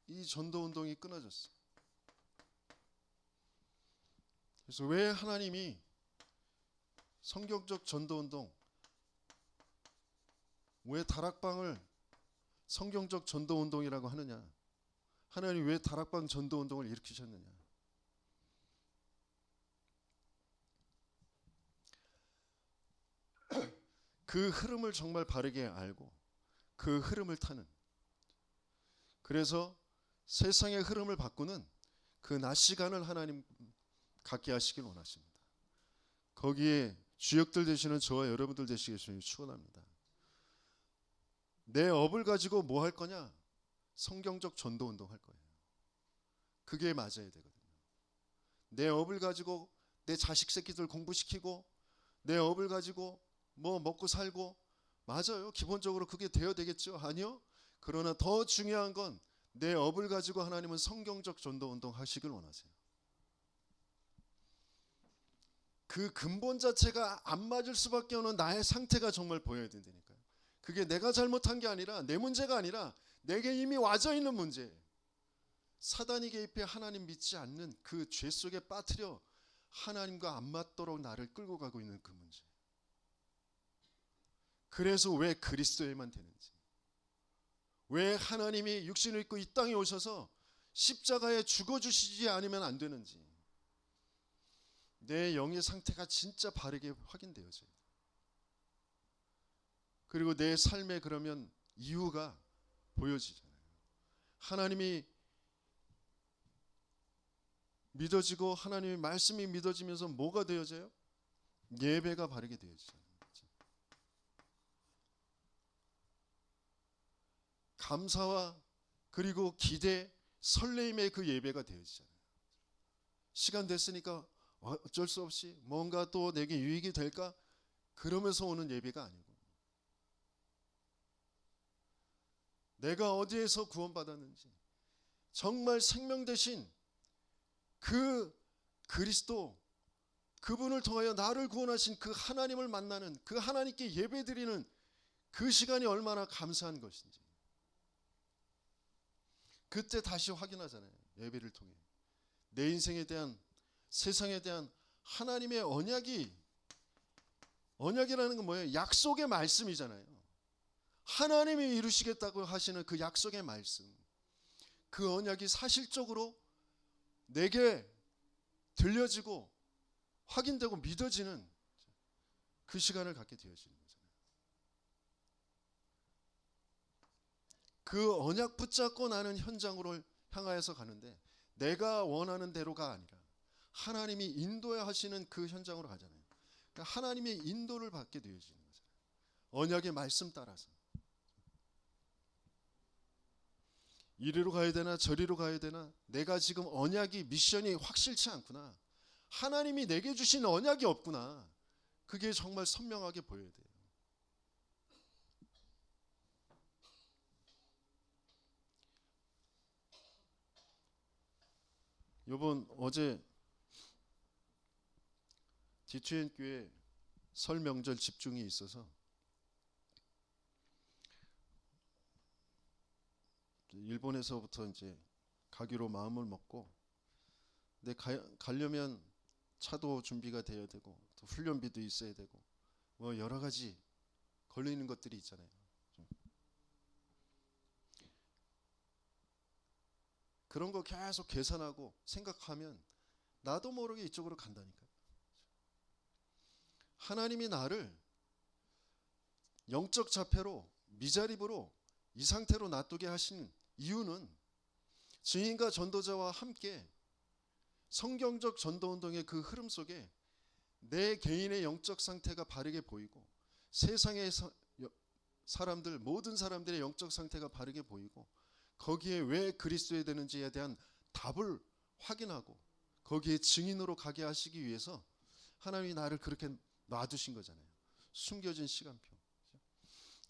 이 전도 운동이 끊어졌어. 그래서 왜 하나님이 성경적 전도 운동, 왜 다락방을 성경적 전도 운동이라고 하느냐? 하나님이 왜 다락방 전도 운동을 일으키셨느냐? 그 흐름을 정말 바르게 알고 그 흐름을 타는, 그래서 세상의 흐름을 바꾸는 그 낮 시간을 하나님 갖게 하시길 원하십니다. 거기에 주역들 되시는 저와 여러분들 되시겠으니 축원합니다. 내 업을 가지고 뭐 할 거냐? 성경적 전도 운동 할 거예요. 그게 맞아야 되거든요. 내 업을 가지고 내 자식 새끼들 공부시키고, 내 업을 가지고 뭐 먹고 살고, 맞아요. 기본적으로 그게 되어야 되겠죠. 아니요. 그러나 더 중요한 건 내 업을 가지고 하나님은 성경적 전도 운동 하시길 원하세요. 그 근본 자체가 안 맞을 수밖에 없는 나의 상태가 정말 보여야 된다니까요. 그게 내가 잘못한 게 아니라, 내 문제가 아니라 내게 이미 와져 있는 문제예요. 사단이 개입해 하나님 믿지 않는 그 죄 속에 빠뜨려 하나님과 안 맞도록 나를 끌고 가고 있는 그 문제. 그래서 왜 그리스도에만 되는지, 왜 하나님이 육신을 입고 이 땅에 오셔서 십자가에 죽어주시지 않으면 안 되는지, 내 영의 상태가 진짜 바르게 확인되어져요. 그리고 내 삶에 그러면 이유가 보여지잖아요. 하나님이 믿어지고 하나님의 말씀이 믿어지면서 뭐가 되어져요? 예배가 바르게 되어지잖아요. 감사와 그리고 기대, 설레임의 그 예배가 되어지잖아요. 시간 됐으니까 어쩔 수 없이 뭔가 또 내게 유익이 될까? 그러면서 오는 예배가 아니고, 내가 어디에서 구원받았는지, 정말 생명 되신 그 그리스도, 그분을 통하여 나를 구원하신 그 하나님을 만나는, 그 하나님께 예배드리는 그 시간이 얼마나 감사한 것인지 그때 다시 확인하잖아요. 예배를 통해 내 인생에 대한, 세상에 대한 하나님의 언약이라는 건 뭐예요? 약속의 말씀이잖아요. 하나님이 이루시겠다고 하시는 그 약속의 말씀, 그 언약이 사실적으로 내게 들려지고 확인되고 믿어지는 그 시간을 갖게 되어지는 거잖아요. 그 언약 붙잡고 나는 현장으로 향하여서 가는데, 내가 원하는 대로가 아니라 하나님이 인도하시는 그 현장으로 가잖아요. 그러니까 하나님의 인도를 받게 되어지는 거잖아요. 언약의 말씀 따라서 이리로 가야 되나 저리로 가야 되나, 내가 지금 언약이, 미션이 확실치 않구나, 하나님이 내게 주신 언약이 없구나, 그게 정말 선명하게 보여야 돼요. 이번 어제 디트엔 교회 설 명절 집중이 있어서 일본에서부터 이제 가기로 마음을 먹고 근데 가려면 차도 준비가 돼야 되고 또 훈련비도 있어야 되고 뭐 여러 가지 걸리는 것들이 있잖아요. 그런 거 계속 계산하고 생각하면 나도 모르게 이쪽으로 간다니까요. 하나님이 나를 영적 자폐로 미자립으로 이 상태로 놔두게 하신 이유는 증인과 전도자와 함께 성경적 전도운동의 그 흐름 속에 내 개인의 영적 상태가 바르게 보이고 세상의 사람들 모든 사람들의 영적 상태가 바르게 보이고 거기에 왜 그리스도에 되는지에 대한 답을 확인하고 거기에 증인으로 가게 하시기 위해서 하나님이 나를 그렇게 놔두신 거잖아요. 숨겨진 시간표.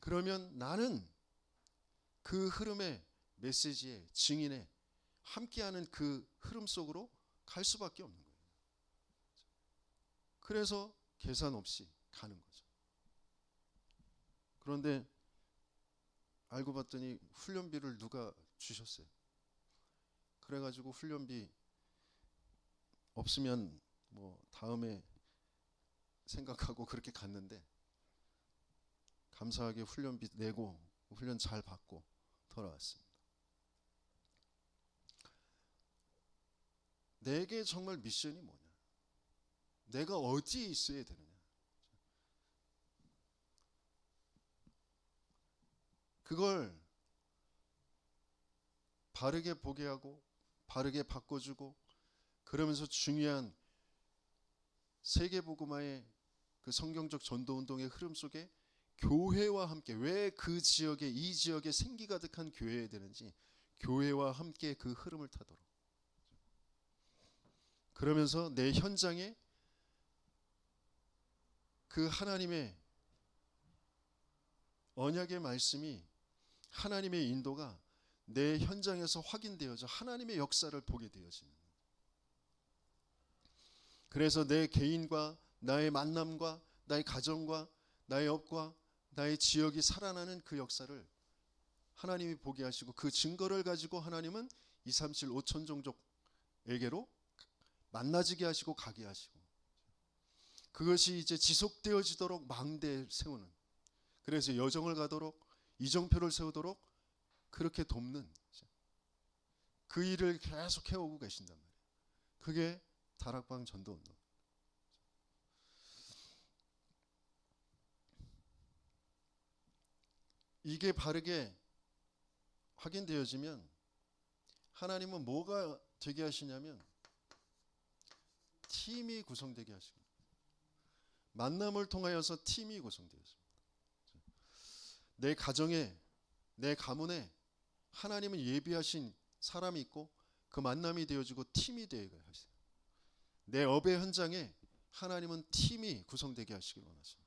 그러면 나는 그 흐름의 메시지에 증인에 함께하는 그 흐름 속으로 갈 수밖에 없는 거예요. 그래서 계산 없이 가는 거죠. 그런데 알고 봤더니 훈련비를 누가 주셨어요. 그래가지고 훈련비 없으면 뭐 다음에 생각하고 그렇게 갔는데 감사하게 훈련비 내고 훈련 잘 받고 돌아왔습니다. 내게 정말 미션이 뭐냐? 내가 어디에 있어야 되느냐? 그걸 바르게 보게 하고 바르게 바꿔주고 그러면서 중요한 세계복음화의 그 성경적 전도운동의 흐름 속에 교회와 함께 왜 그 지역에 이 지역에 생기 가득한 교회에 되는지 교회와 함께 그 흐름을 타도록 그러면서 내 현장에 그 하나님의 언약의 말씀이 하나님의 인도가 내 현장에서 확인되어져 하나님의 역사를 보게 되어지는 그래서 내 개인과 나의 만남과 나의 가정과 나의 업과 나의 지역이 살아나는 그 역사를 하나님이 보게 하시고 그 증거를 가지고 하나님은 237 5천 종족에게로 만나지게 하시고 가게 하시고 그것이 이제 지속되어지도록 망대를 세우는 그래서 여정을 가도록 이정표를 세우도록 그렇게 돕는 그 일을 계속 해오고 계신단 말이에요. 그게 다락방 전도운동. 이게 바르게 확인되어지면 하나님은 뭐가 되게 하시냐면 팀이 구성되게 하시고 만남을 통하여서 팀이 구성되었습니다. 내 가정에 내 가문에 하나님은 예비하신 사람이 있고 그 만남이 되어지고 팀이 되게 하세요. 내 업의 현장에 하나님은 팀이 구성되게 하시길 원하십니다.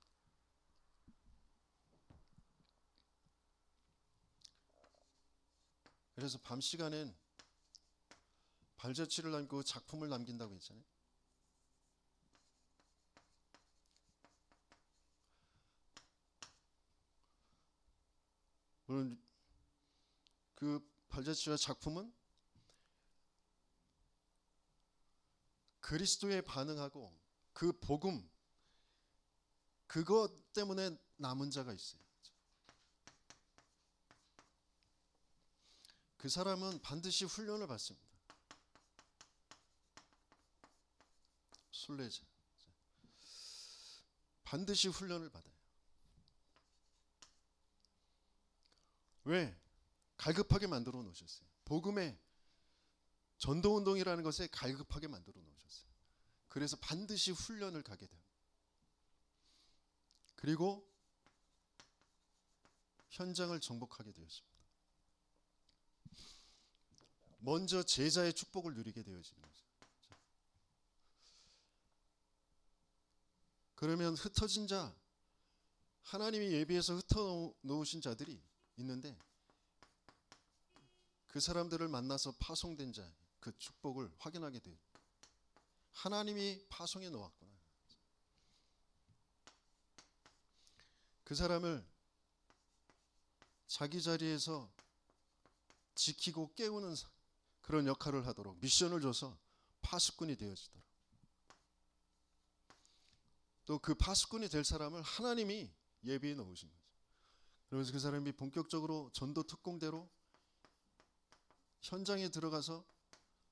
그래서 밤 시간엔 발자취를 남기고 작품을 남긴다고 했잖아요. 물론 그 발자취와 작품은 그리스도에 반응하고 그 복음 그것 때문에 남은 자가 있어요. 그 사람은 반드시 훈련을 받습니다. 순례자 반드시 훈련을 받아요. 왜? 갈급하게 만들어 놓으셨어요. 복음의 전도운동이라는 것에 갈급하게 만들어 놓으셨어요. 그래서 반드시 훈련을 가게 됩니다. 그리고 현장을 정복하게 되었습니다. 먼저 제자의 축복을 누리게 되어지는 거죠. 그러면 흩어진 자, 하나님이 예비해서 흩어놓으신 자들이 있는데 그 사람들을 만나서 파송된 자, 그 축복을 확인하게 돼요. 하나님이 파송해 놓았구나. 그 사람을 자기 자리에서 지키고 깨우는 그런 역할을 하도록 미션을 줘서 파수꾼이 되어지더라. 또 그 파수꾼이 될 사람을 하나님이 예비해 놓으신 거죠. 그러면서 그 사람이 본격적으로 전도 특공대로 현장에 들어가서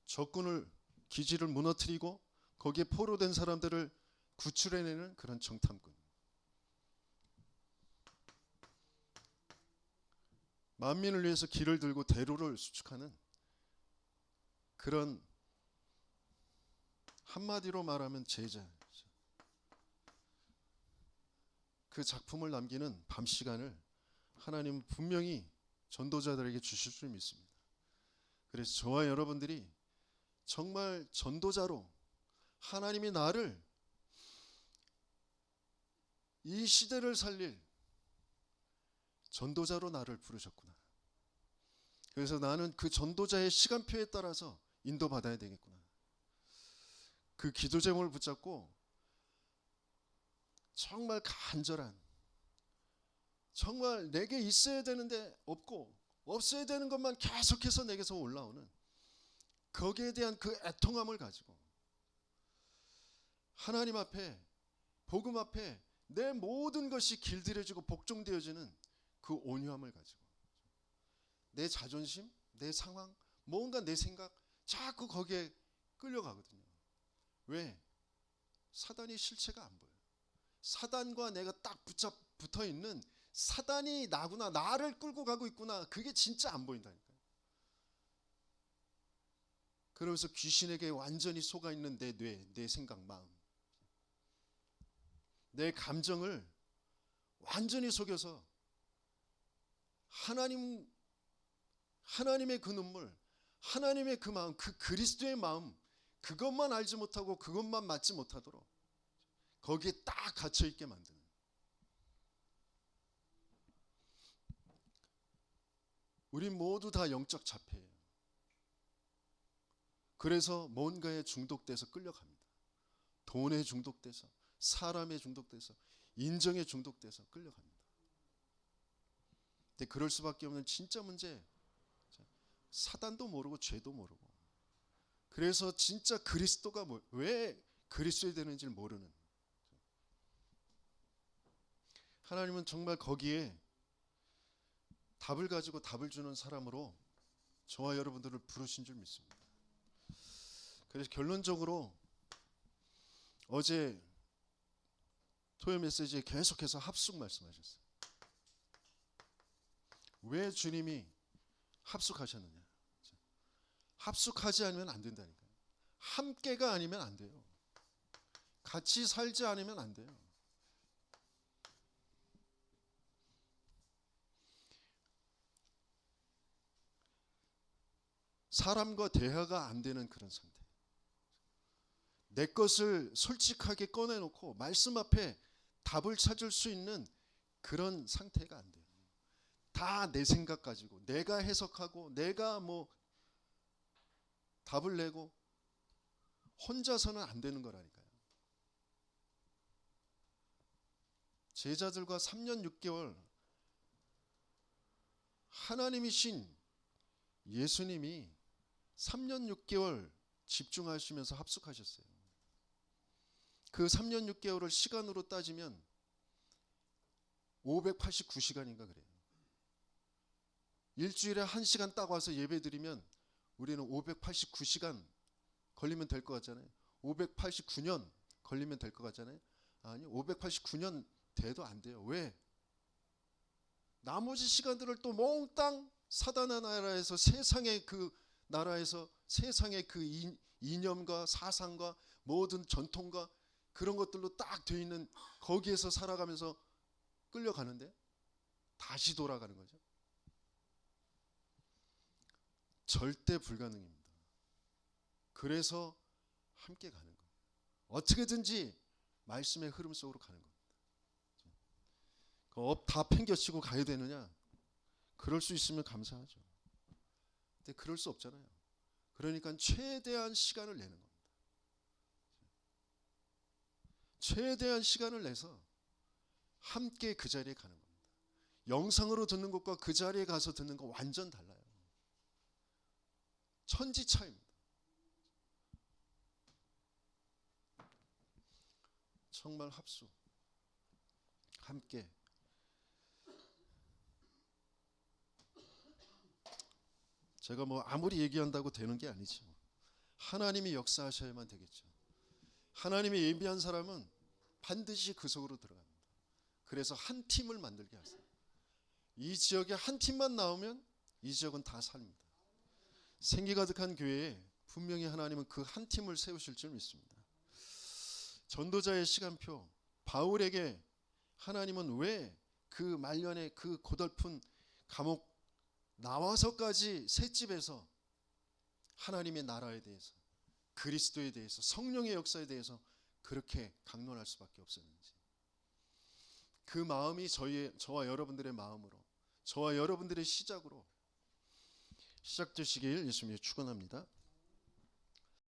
적군을 기지를 무너뜨리고 거기에 포로된 사람들을 구출해내는 그런 정탐꾼. 만민을 위해서 길을 들고 대로를 수축하는 그런, 한마디로 말하면 제자. 그 작품을 남기는 밤 시간을 하나님은 분명히 전도자들에게 주실 줄 믿습니다. 그래서 저와 여러분들이 정말 전도자로 하나님이 나를 이 시대를 살릴 전도자로 나를 부르셨구나. 그래서 나는 그 전도자의 시간표에 따라서 인도받아야 되겠구나. 그 기도 제목을 붙잡고 정말 간절한, 정말 내게 있어야 되는데 없고 없어야 되는 것만 계속해서 내게서 올라오는 거기에 대한 그 애통함을 가지고 하나님 앞에, 복음 앞에 내 모든 것이 길들여지고 복종되어지는 그 온유함을 가지고 내 자존심, 내 상황, 뭔가 내 생각 자꾸 거기에 끌려가거든요. 왜? 사단이 실체가 안 보여요. 사단과 내가 딱 붙어 있는, 사단이 나구나, 나를 끌고 가고 있구나, 그게 진짜 안 보인다니까요. 그러면서 귀신에게 완전히 속아 있는 내 뇌, 내 생각, 마음, 내 감정을 완전히 속여서 하나님의 그 눈물, 하나님의 그 마음, 그 그리스도의 마음, 그것만 알지 못하고 그것만 맞지 못하도록 거기에 딱 갇혀 있게 만드는. 우리 모두 다 영적 자폐예요. 그래서 뭔가에 중독돼서 끌려갑니다. 돈에 중독돼서, 사람에 중독돼서, 인정에 중독돼서 끌려갑니다. 근데 그럴 수밖에 없는 진짜 문제, 사단도 모르고 죄도 모르고, 그래서 진짜 그리스도가 왜 그리스도이 되는지를 모르는. 하나님은 정말 거기에 답을 가지고 답을 주는 사람으로 저와 여러분들을 부르신 줄 믿습니다. 그래서 결론적으로 어제 토요 메시지에 계속해서 합숙 말씀하셨어요. 왜 주님이 합숙하셨느냐? 합숙하지 않으면 안 된다니까요. 함께가 아니면 안 돼요. 같이 살지 않으면 안 돼요. 사람과 대화가 안 되는 그런 상태. 내 것을 솔직하게 꺼내놓고 말씀 앞에 답을 찾을 수 있는 그런 상태가 안 돼요. 다 내 생각 가지고 내가 해석하고 내가 뭐 답을 내고 혼자서는 안 되는 거라니까요. 제자들과 3년 6개월 하나님이신 예수님이 3년 6개월 집중하시면서 합숙하셨어요. 그 3년 6개월을 시간으로 따지면 589시간인가 그래요. 일주일에 1시간 딱 와서 예배 드리면 우리는 589시간 걸리면 될 것 같잖아요. 589년 걸리면 될 것 같잖아요. 아니, 589년 돼도 안 돼요. 왜? 나머지 시간들을 또 몽땅 사단의 나라에서, 세상의 그 나라에서, 세상의 그 이념과 사상과 모든 전통과 그런 것들로 딱 돼 있는 거기에서 살아가면서 끌려가는데 다시 돌아가는 거죠. 절대 불가능입니다. 그래서 함께 가는 거예요. 어떻게든지 말씀의 흐름 속으로 가는 겁니다. 업 다 팽겨치고 가야 되느냐? 그럴 수 있으면 감사하죠. 근데 그럴 수 없잖아요. 그러니까 최대한 시간을 내는 겁니다. 최대한 시간을 내서 함께 그 자리에 가는 겁니다. 영상으로 듣는 것과 그 자리에 가서 듣는 거 완전 달라요. 천지 차이입니다. 정말 합수 함께 제가 뭐 아무리 얘기한다고 되는 게 아니죠. 하나님이 역사하셔야만 되겠죠. 하나님이 예비한 사람은 반드시 그 속으로 들어갑니다. 그래서 한 팀을 만들게 하세요. 이 지역에 한 팀만 나오면 이 지역은 다 삽니다. 생기 가득한 교회에 분명히 하나님은 그 한 팀을 세우실 줄 믿습니다. 전도자의 시간표, 바울에게 하나님은 왜 그 말년에 그 고달픈 감옥 나와서까지 셋집에서 하나님의 나라에 대해서, 그리스도에 대해서, 성령의 역사에 대해서 그렇게 강론할 수밖에 없었는지, 그 마음이 저와 여러분들의 마음으로, 저와 여러분들의 시작으로 시작되시길 예수님이 축원합니다.